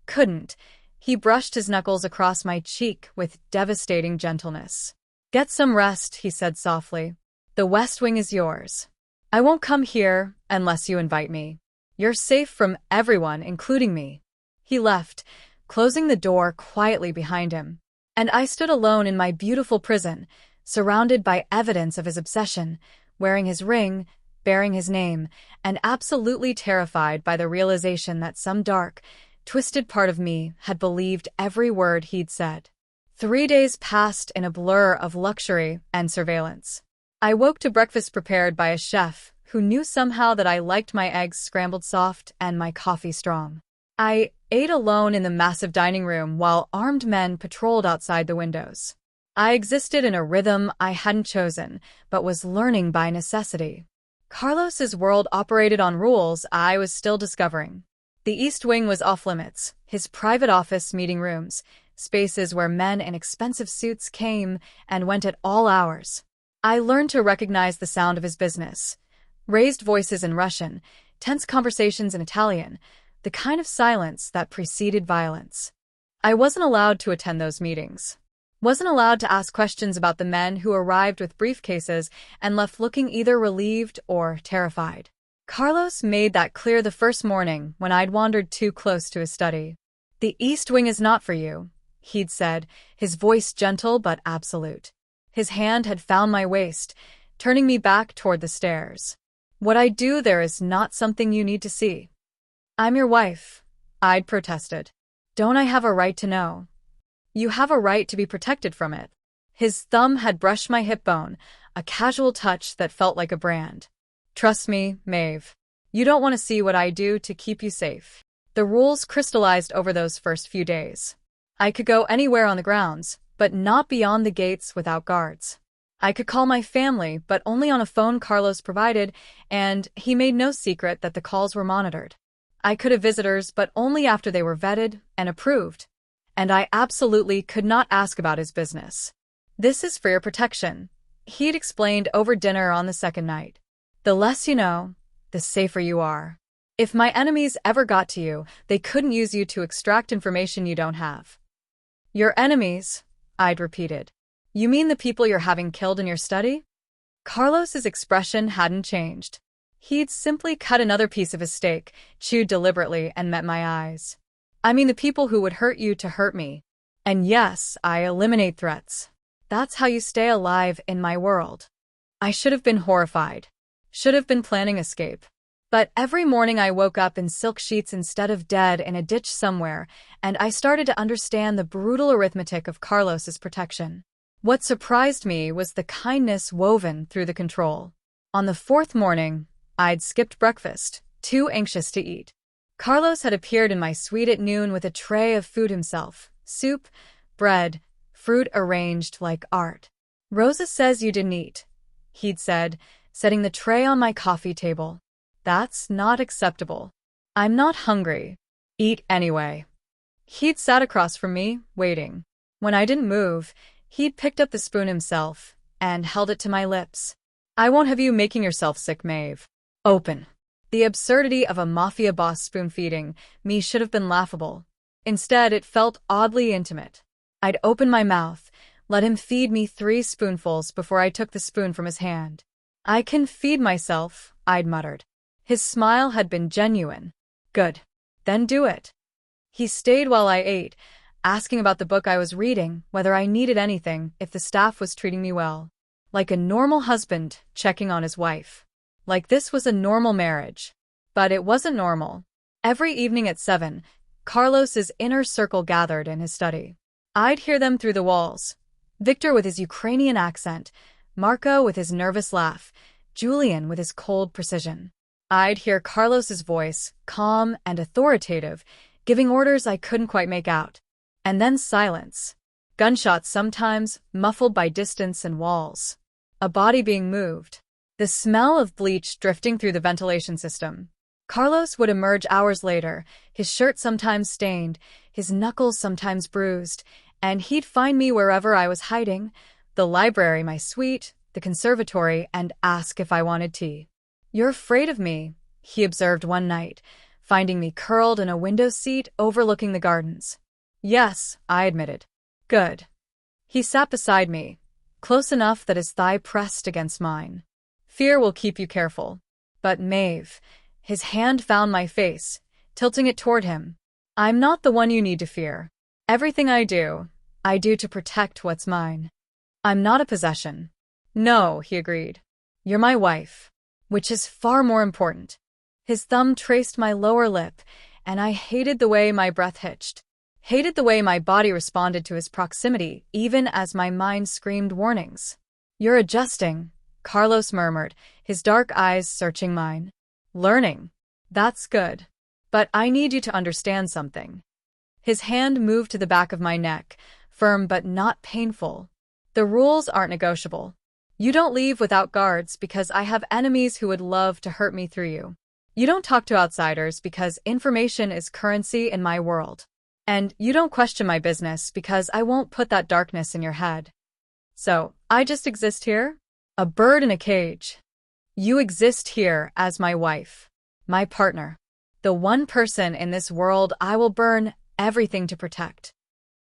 couldn't, he brushed his knuckles across my cheek with devastating gentleness. "Get some rest," he said softly. "The West Wing is yours. I won't come here unless you invite me. You're safe from everyone, including me." He left, closing the door quietly behind him. And I stood alone in my beautiful prison, surrounded by evidence of his obsession, wearing his ring, bearing his name, and absolutely terrified by the realization that some dark, twisted part of me had believed every word he'd said. 3 days passed in a blur of luxury and surveillance. I woke to breakfast prepared by a chef who knew somehow that I liked my eggs scrambled soft and my coffee strong. I ate alone in the massive dining room while armed men patrolled outside the windows. I existed in a rhythm I hadn't chosen, but was learning by necessity. Carlos's world operated on rules I was still discovering. The East Wing was off-limits, his private office meeting rooms, spaces where men in expensive suits came and went at all hours. I learned to recognize the sound of his business. Raised voices in Russian, tense conversations in Italian, the kind of silence that preceded violence. I wasn't allowed to attend those meetings. Wasn't allowed to ask questions about the men who arrived with briefcases and left looking either relieved or terrified. Carlos made that clear the first morning when I'd wandered too close to his study. "The East Wing is not for you," he'd said, his voice gentle but absolute. His hand had found my waist, turning me back toward the stairs. "What I do there is not something you need to see." "I'm your wife," I'd protested. "Don't I have a right to know?" "You have a right to be protected from it." His thumb had brushed my hip bone, a casual touch that felt like a brand. "Trust me, Maeve. You don't want to see what I do to keep you safe." The rules crystallized over those first few days. I could go anywhere on the grounds, but not beyond the gates without guards. I could call my family, but only on a phone Carlos provided, and he made no secret that the calls were monitored. I could have visitors, but only after they were vetted and approved. And I absolutely could not ask about his business. "This is for your protection," he'd explained over dinner on the second night. "The less you know, the safer you are. If my enemies ever got to you, they couldn't use you to extract information you don't have." "Your enemies?" I'd repeated. "You mean the people you're having killed in your study?" Carlos's expression hadn't changed. He'd simply cut another piece of his steak, chewed deliberately, and met my eyes. "I mean the people who would hurt you to hurt me. And yes, I eliminate threats. That's how you stay alive in my world." I should have been horrified. Should have been planning escape. But every morning I woke up in silk sheets instead of dead in a ditch somewhere, and I started to understand the brutal arithmetic of Carlos's protection. What surprised me was the kindness woven through the control. On the fourth morning, I'd skipped breakfast, too anxious to eat. Carlos had appeared in my suite at noon with a tray of food himself, soup, bread, fruit arranged like art. "Rosa says you didn't eat," he'd said, setting the tray on my coffee table. "That's not acceptable." "I'm not hungry." "Eat anyway." He'd sat across from me, waiting. When I didn't move, he'd picked up the spoon himself and held it to my lips. "I won't have you making yourself sick, Maeve. Open." The absurdity of a Mafia boss spoon-feeding me should have been laughable. Instead, it felt oddly intimate. I'd open my mouth, let him feed me 3 spoonfuls before I took the spoon from his hand. "I can feed myself," I'd muttered. His smile had been genuine. "Good. Then do it." He stayed while I ate, asking about the book I was reading, whether I needed anything, if the staff was treating me well. Like a normal husband checking on his wife. Like this was a normal marriage. But it wasn't normal. Every evening at 7, Carlos's inner circle gathered in his study. I'd hear them through the walls. Victor with his Ukrainian accent, Marco with his nervous laugh, Julian with his cold precision. I'd hear Carlos's voice, calm and authoritative, giving orders I couldn't quite make out. And then silence. Gunshots sometimes, muffled by distance and walls. A body being moved. The smell of bleach drifting through the ventilation system. Carlos would emerge hours later, his shirt sometimes stained, his knuckles sometimes bruised, and he'd find me wherever I was hiding, the library, my suite, the conservatory, and ask if I wanted tea. "You're afraid of me," he observed one night, finding me curled in a window seat overlooking the gardens. "Yes," I admitted. "Good." He sat beside me, close enough that his thigh pressed against mine. "Fear will keep you careful." "But Maeve," his hand found my face, tilting it toward him. "I'm not the one you need to fear. Everything I do to protect what's mine. I'm not a possession." "No," he agreed. "You're my wife." which is far more important. His thumb traced my lower lip, and I hated the way my breath hitched. Hated the way my body responded to his proximity, even as my mind screamed warnings. "You're adjusting," Carlos murmured, his dark eyes searching mine. "Learning. That's good. But I need you to understand something." His hand moved to the back of my neck, firm but not painful. "The rules aren't negotiable. You don't leave without guards because I have enemies who would love to hurt me through you. You don't talk to outsiders because information is currency in my world. And you don't question my business because I won't put that darkness in your head. So, I just exist here? A bird in a cage. You exist here as my wife, my partner, the one person in this world I will burn everything to protect."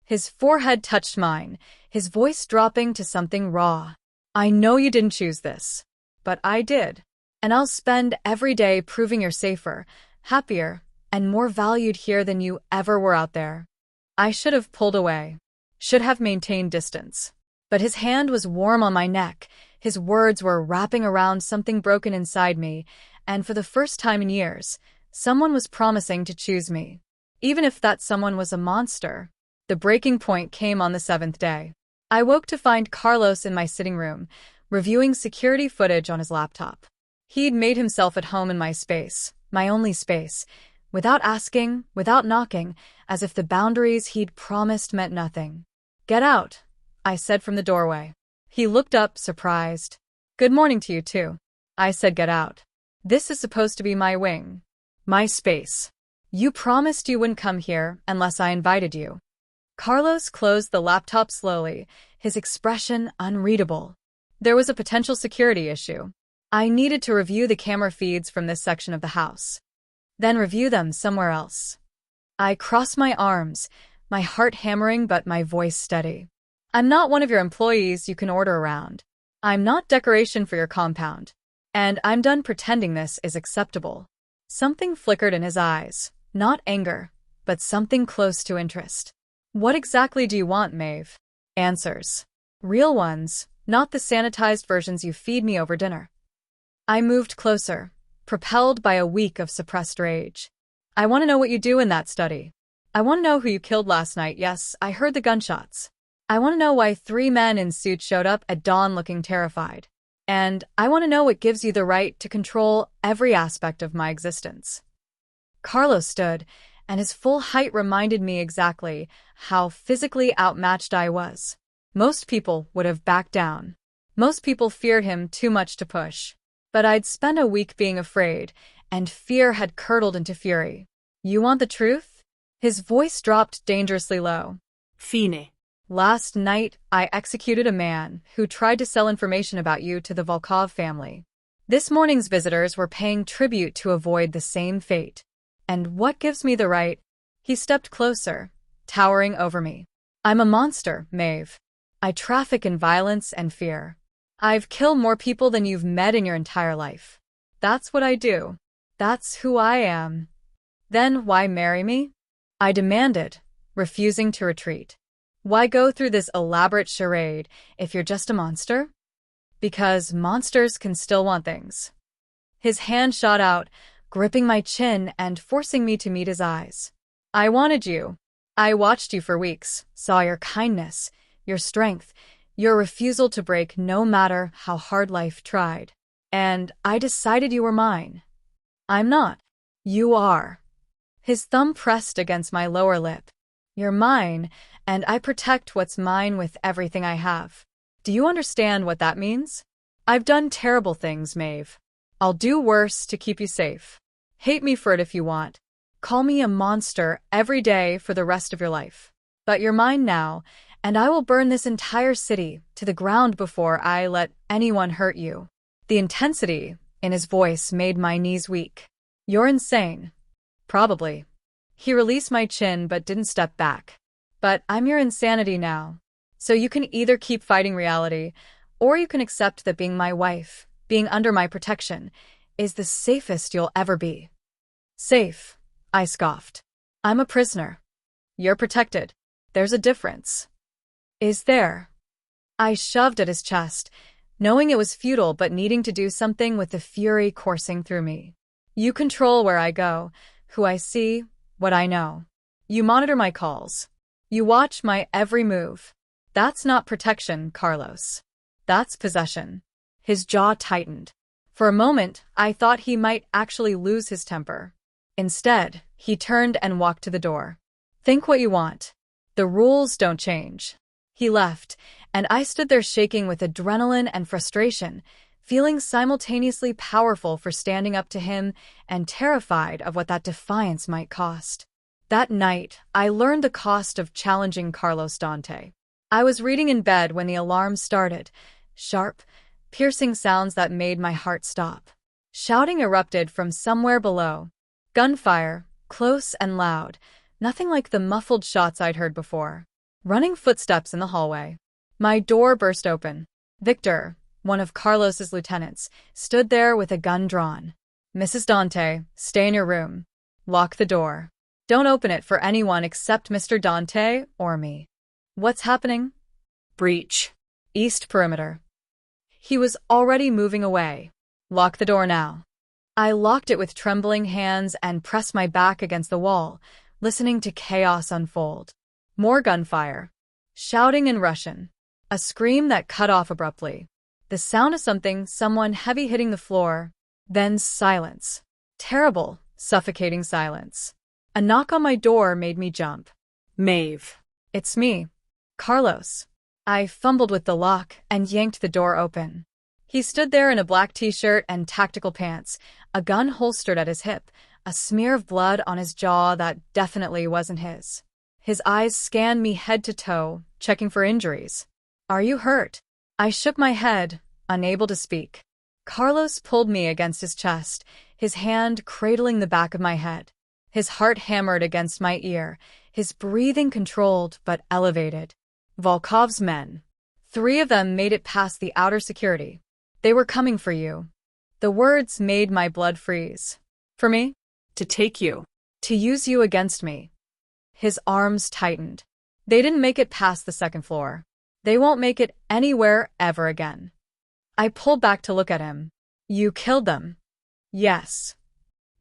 His forehead touched mine, his voice dropping to something raw. "I know you didn't choose this, but I did. And I'll spend every day proving you're safer, happier, and more valued here than you ever were out there." I should have pulled away, should have maintained distance. But his hand was warm on my neck, his words were wrapping around something broken inside me, and for the first time in years, someone was promising to choose me. Even if that someone was a monster. The breaking point came on the 7th day. I woke to find Carlos in my sitting room, reviewing security footage on his laptop. He'd made himself at home in my space, my only space, without asking, without knocking, as if the boundaries he'd promised meant nothing. "Get out," I said from the doorway. He looked up, surprised. "Good morning to you too." I said, "Get out. This is supposed to be my wing. My space. You promised you wouldn't come here unless I invited you." Carlos closed the laptop slowly, his expression unreadable. There was a potential security issue. I needed to review the camera feeds from this section of the house. Then review them somewhere else. I crossed my arms, my heart hammering but my voice steady. "I'm not one of your employees you can order around. I'm not decoration for your compound. And I'm done pretending this is acceptable." Something flickered in his eyes, not anger, but something close to interest. "What exactly do you want, Maeve?" "Answers. Real ones, not the sanitized versions you feed me over dinner." I moved closer, propelled by a week of suppressed rage. "I want to know what you do in that study. I want to know who you killed last night. Yes, I heard the gunshots. I want to know why 3 men in suits showed up at dawn looking terrified. And I want to know what gives you the right to control every aspect of my existence." Carlos stood, and his full height reminded me exactly how physically outmatched I was. Most people would have backed down. Most people feared him too much to push. But I'd spent a week being afraid, and fear had curdled into fury. "You want the truth?" His voice dropped dangerously low. Fine. "Last night, I executed a man who tried to sell information about you to the Volkov family. This morning's visitors were paying tribute to avoid the same fate. And what gives me the right?" He stepped closer, towering over me. "I'm a monster, Maeve. I traffic in violence and fear. I've killed more people than you've met in your entire life. That's what I do. That's who I am." "Then why marry me?" I demanded, refusing to retreat. "Why go through this elaborate charade if you're just a monster?" "Because monsters can still want things." His hand shot out, gripping my chin and forcing me to meet his eyes. "I wanted you. I watched you for weeks, saw your kindness, your strength, your refusal to break no matter how hard life tried. And I decided you were mine." "I'm not." "You are." His thumb pressed against my lower lip. "You're mine, and I protect what's mine with everything I have. Do you understand what that means? I've done terrible things, Maeve. I'll do worse to keep you safe. Hate me for it if you want. Call me a monster every day for the rest of your life. But you're mine now, and I will burn this entire city to the ground before I let anyone hurt you." The intensity in his voice made my knees weak. "You're insane." "Probably." He released my chin but didn't step back. "But I'm your insanity now. So you can either keep fighting reality, or you can accept that being my wife, being under my protection, is the safest you'll ever be." "Safe," I scoffed. "I'm a prisoner. You're protected. There's a difference." "Is there?" I shoved at his chest, knowing it was futile but needing to do something with the fury coursing through me. You control where I go, who I see, what I know. You monitor my calls. You watch my every move. That's not protection, Carlos. That's possession. His jaw tightened. For a moment, I thought he might actually lose his temper. Instead, he turned and walked to the door. Think what you want. The rules don't change. He left, and I stood there shaking with adrenaline and frustration, feeling simultaneously powerful for standing up to him and terrified of what that defiance might cost. That night, I learned the cost of challenging Carlos Dante. I was reading in bed when the alarm started, sharp, piercing sounds that made my heart stop. Shouting erupted from somewhere below. Gunfire, close and loud, nothing like the muffled shots I'd heard before. Running footsteps in the hallway. My door burst open. Victor, one of Carlos's lieutenants, stood there with a gun drawn. Mrs. Dante, stay in your room. Lock the door. Don't open it for anyone except Mr. Dante or me. What's happening? Breach. East perimeter. He was already moving away. Lock the door now. I locked it with trembling hands and pressed my back against the wall, listening to chaos unfold. More gunfire. Shouting in Russian. A scream that cut off abruptly. The sound of someone heavy hitting the floor. Then silence. Terrible, suffocating silence. A knock on my door made me jump. Maeve. It's me. Carlos. I fumbled with the lock and yanked the door open. He stood there in a black t-shirt and tactical pants, a gun holstered at his hip, a smear of blood on his jaw that definitely wasn't his. His eyes scanned me head to toe, checking for injuries. Are you hurt? I shook my head, unable to speak. Carlos pulled me against his chest, his hand cradling the back of my head. His heart hammered against my ear, his breathing controlled but elevated. Volkov's men. 3 of them made it past the outer security. They were coming for you. The words made my blood freeze. For me? To take you. To use you against me. His arms tightened. They didn't make it past the 2nd floor. They won't make it anywhere ever again. I pulled back to look at him. You killed them. Yes.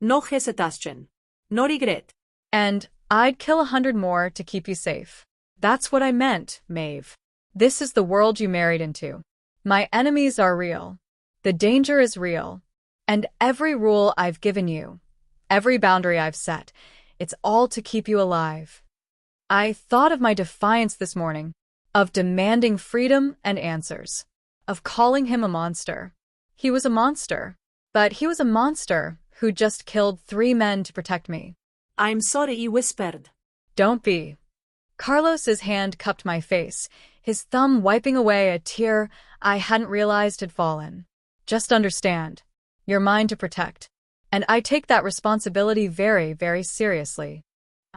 No hesitation. No regret. And I'd kill 100 more to keep you safe. That's what I meant, Maeve. This is the world you married into. My enemies are real. The danger is real. And every rule I've given you, every boundary I've set, it's all to keep you alive. I thought of my defiance this morning, of demanding freedom and answers, of calling him a monster. He was a monster, but he was a monster who just killed 3 men to protect me. I'm sorry, he whispered. Don't be. Carlos's hand cupped my face, his thumb wiping away a tear I hadn't realized had fallen. Just understand. You're mine to protect. And I take that responsibility very, very seriously.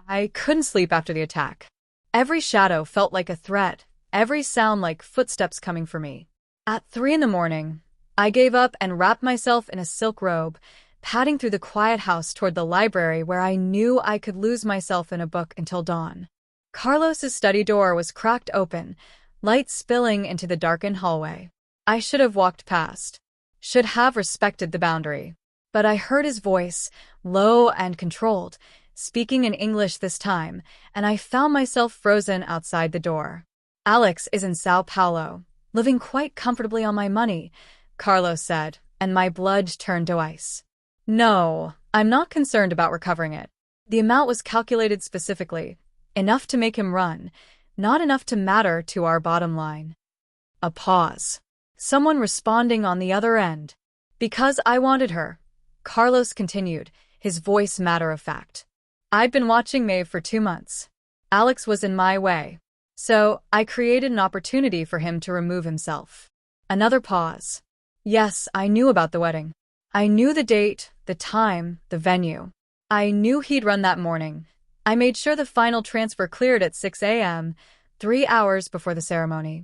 I couldn't sleep after the attack. Every shadow felt like a threat, every sound like footsteps coming for me. At 3 in the morning, I gave up and wrapped myself in a silk robe, padding through the quiet house toward the library where I knew I could lose myself in a book until dawn. Carlos's study door was cracked open, light spilling into the darkened hallway. I should have walked past, should have respected the boundary. But I heard his voice, low and controlled, speaking in English this time, and I found myself frozen outside the door. Alex is in Sao Paulo, living quite comfortably on my money, Carlos said, and my blood turned to ice. No, I'm not concerned about recovering it. The amount was calculated specifically, enough to make him run, not enough to matter to our bottom line. A pause. Someone responding on the other end. Because I wanted her, Carlos continued, his voice matter-of-fact. I'd been watching Maeve for 2 months. Alex was in my way. So I created an opportunity for him to remove himself. Another pause. Yes, I knew about the wedding. I knew the date, the time, the venue. I knew he'd run that morning. I made sure the final transfer cleared at 6 a.m., 3 hours before the ceremony.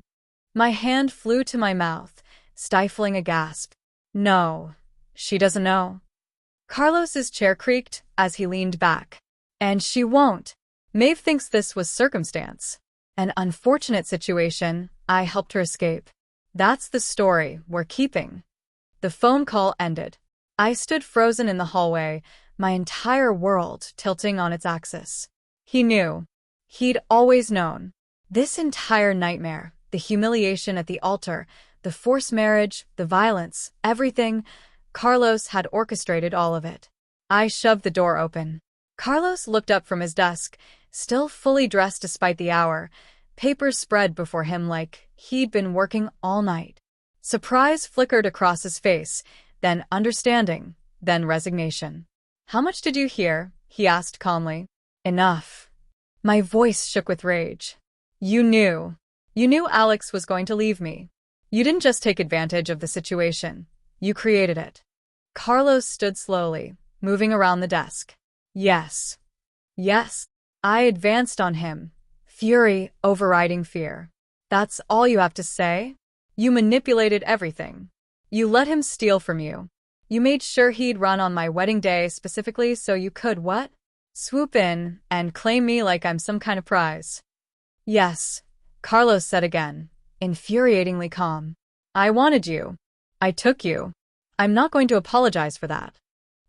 My hand flew to my mouth, stifling a gasp. No, she doesn't know. Carlos's chair creaked as he leaned back. And she won't. Maeve thinks this was circumstance. An unfortunate situation I helped her escape. That's the story we're keeping. The phone call ended. I stood frozen in the hallway, my entire world tilting on its axis. He knew. He'd always known. This entire nightmare, the humiliation at the altar, the forced marriage, the violence, everything, Carlos had orchestrated all of it. I shoved the door open. Carlos looked up from his desk, still fully dressed despite the hour, papers spread before him like he'd been working all night. Surprise flickered across his face, then understanding, then resignation. "How much did you hear?" he asked calmly. "Enough." My voice shook with rage. You knew. You knew Alex was going to leave me. You didn't just take advantage of the situation. You created it. Carlos stood slowly, moving around the desk. Yes. Yes. I advanced on him, fury overriding fear. That's all you have to say? You manipulated everything. You let him steal from you. You made sure he'd run on my wedding day specifically so you could what? Swoop in and claim me like I'm some kind of prize. Yes, Carlos said again, infuriatingly calm. I wanted you. I took you. I'm not going to apologize for that.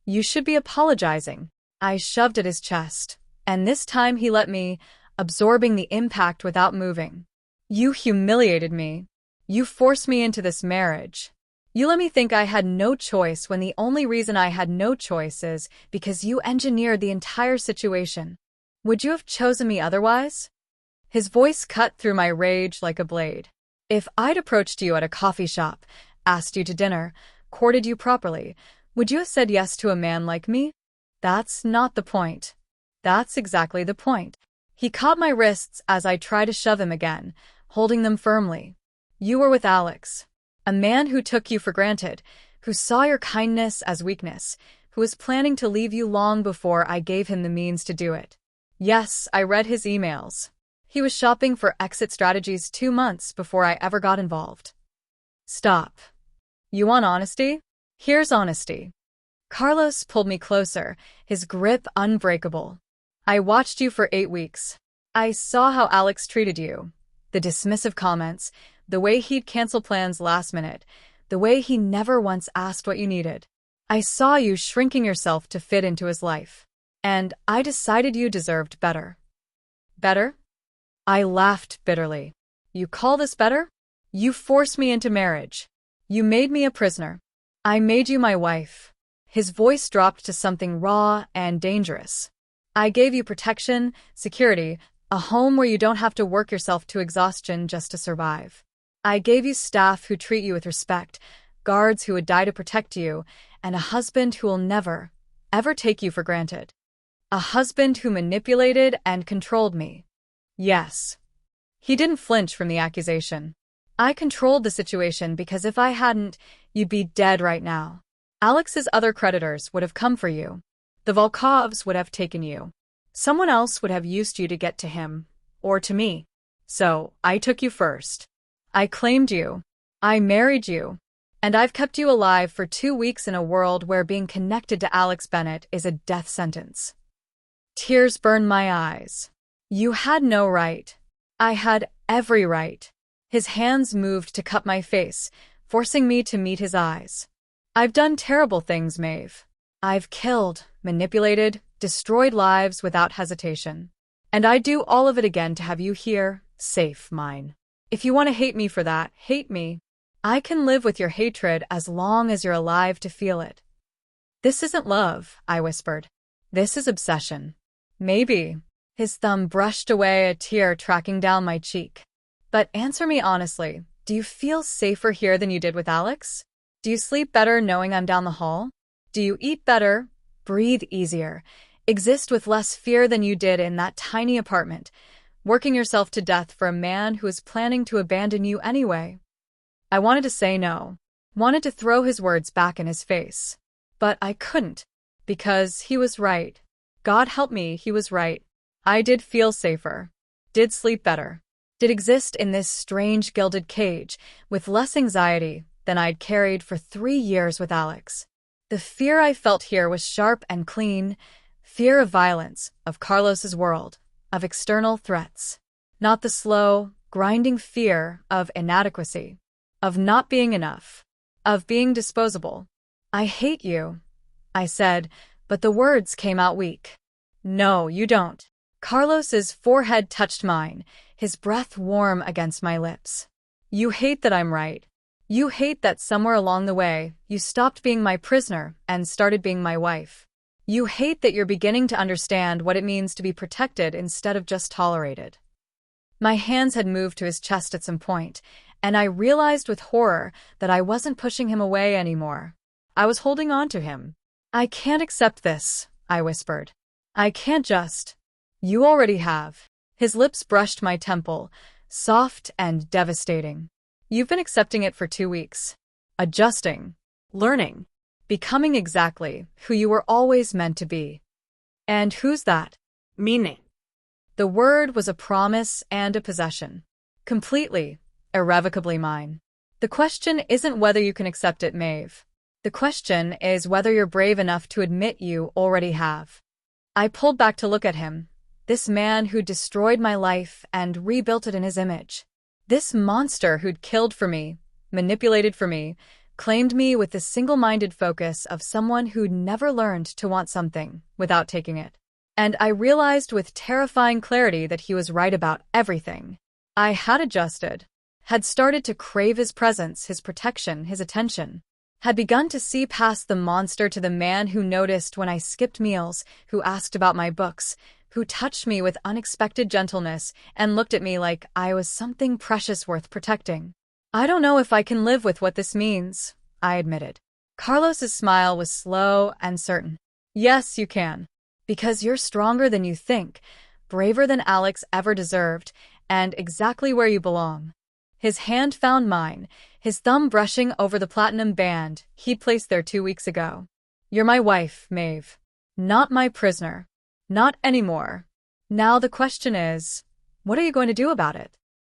You should be apologizing. I shoved at his chest, and this time he let me, absorbing the impact without moving. You humiliated me. You forced me into this marriage. You let me think I had no choice when the only reason I had no choice is because you engineered the entire situation. Would you have chosen me otherwise? His voice cut through my rage like a blade. If I'd approached you at a coffee shop, asked you to dinner, courted you properly, would you have said yes to a man like me? That's not the point. That's exactly the point. He caught my wrists as I tried to shove him again, holding them firmly. You were with Alex, a man who took you for granted, who saw your kindness as weakness, who was planning to leave you long before I gave him the means to do it. Yes, I read his emails. He was shopping for exit strategies 2 months before I ever got involved. Stop. You want honesty? Here's honesty. Carlos pulled me closer, his grip unbreakable. I watched you for 8 weeks. I saw how Alex treated you. The dismissive comments, the way he'd cancel plans last minute, the way he never once asked what you needed. I saw you shrinking yourself to fit into his life. And I decided you deserved better. Better? I laughed bitterly. You call this better? You forced me into marriage. You made me a prisoner. I made you my wife. His voice dropped to something raw and dangerous. I gave you protection, security, a home where you don't have to work yourself to exhaustion just to survive. I gave you staff who treat you with respect, guards who would die to protect you, and a husband who will never, ever take you for granted. A husband who manipulated and controlled me. Yes. He didn't flinch from the accusation. I controlled the situation because if I hadn't, you'd be dead right now. Alex's other creditors would have come for you. The Volkovs would have taken you. Someone else would have used you to get to him, or to me. So, I took you first. I claimed you. I married you. And I've kept you alive for 2 weeks in a world where being connected to Alex Bennett is a death sentence. Tears burned my eyes. You had no right. I had every right. His hands moved to cup my face, forcing me to meet his eyes. I've done terrible things, Maeve. I've killed, manipulated, destroyed lives without hesitation. And I'd do all of it again to have you here, safe, mine. If you want to hate me for that, hate me. I can live with your hatred as long as you're alive to feel it. This isn't love, I whispered. This is obsession. Maybe. His thumb brushed away a tear tracking down my cheek. But answer me honestly, do you feel safer here than you did with Alex? Do you sleep better knowing I'm down the hall? Do you eat better, breathe easier, exist with less fear than you did in that tiny apartment, working yourself to death for a man who is planning to abandon you anyway? I wanted to say no, wanted to throw his words back in his face. But I couldn't, because he was right. God help me, he was right. I did feel safer, did sleep better, did exist in this strange gilded cage with less anxiety than I'd carried for 3 years with Alex. The fear I felt here was sharp and clean, fear of violence, of Carlos's world, of external threats. Not the slow, grinding fear of inadequacy, of not being enough, of being disposable. I hate you, I said, but the words came out weak. No, you don't. Carlos's forehead touched mine, his breath warm against my lips. You hate that I'm right. You hate that somewhere along the way, you stopped being my prisoner and started being my wife. You hate that you're beginning to understand what it means to be protected instead of just tolerated. My hands had moved to his chest at some point, and I realized with horror that I wasn't pushing him away anymore. I was holding on to him. I can't accept this, I whispered. I can't just. You already have. His lips brushed my temple, soft and devastating. You've been accepting it for 2 weeks. Adjusting. Learning. Becoming exactly who you were always meant to be. And who's that? Meaning. The word was a promise and a possession. Completely, irrevocably mine. The question isn't whether you can accept it, Maeve. The question is whether you're brave enough to admit you already have. I pulled back to look at him, this man who destroyed my life and rebuilt it in his image. This monster who'd killed for me, manipulated for me, claimed me with the single-minded focus of someone who'd never learned to want something without taking it. And I realized with terrifying clarity that he was right about everything. I had adjusted, had started to crave his presence, his protection, his attention, had begun to see past the monster to the man who noticed when I skipped meals, who asked about my books, who touched me with unexpected gentleness and looked at me like I was something precious worth protecting. I don't know if I can live with what this means, I admitted. Carlos's smile was slow and certain. Yes, you can. Because you're stronger than you think, braver than Alex ever deserved, and exactly where you belong. His hand found mine, his thumb brushing over the platinum band he'd placed there 2 weeks ago. You're my wife, Maeve. Not my prisoner. Not anymore. Now the question is, what are you going to do about it?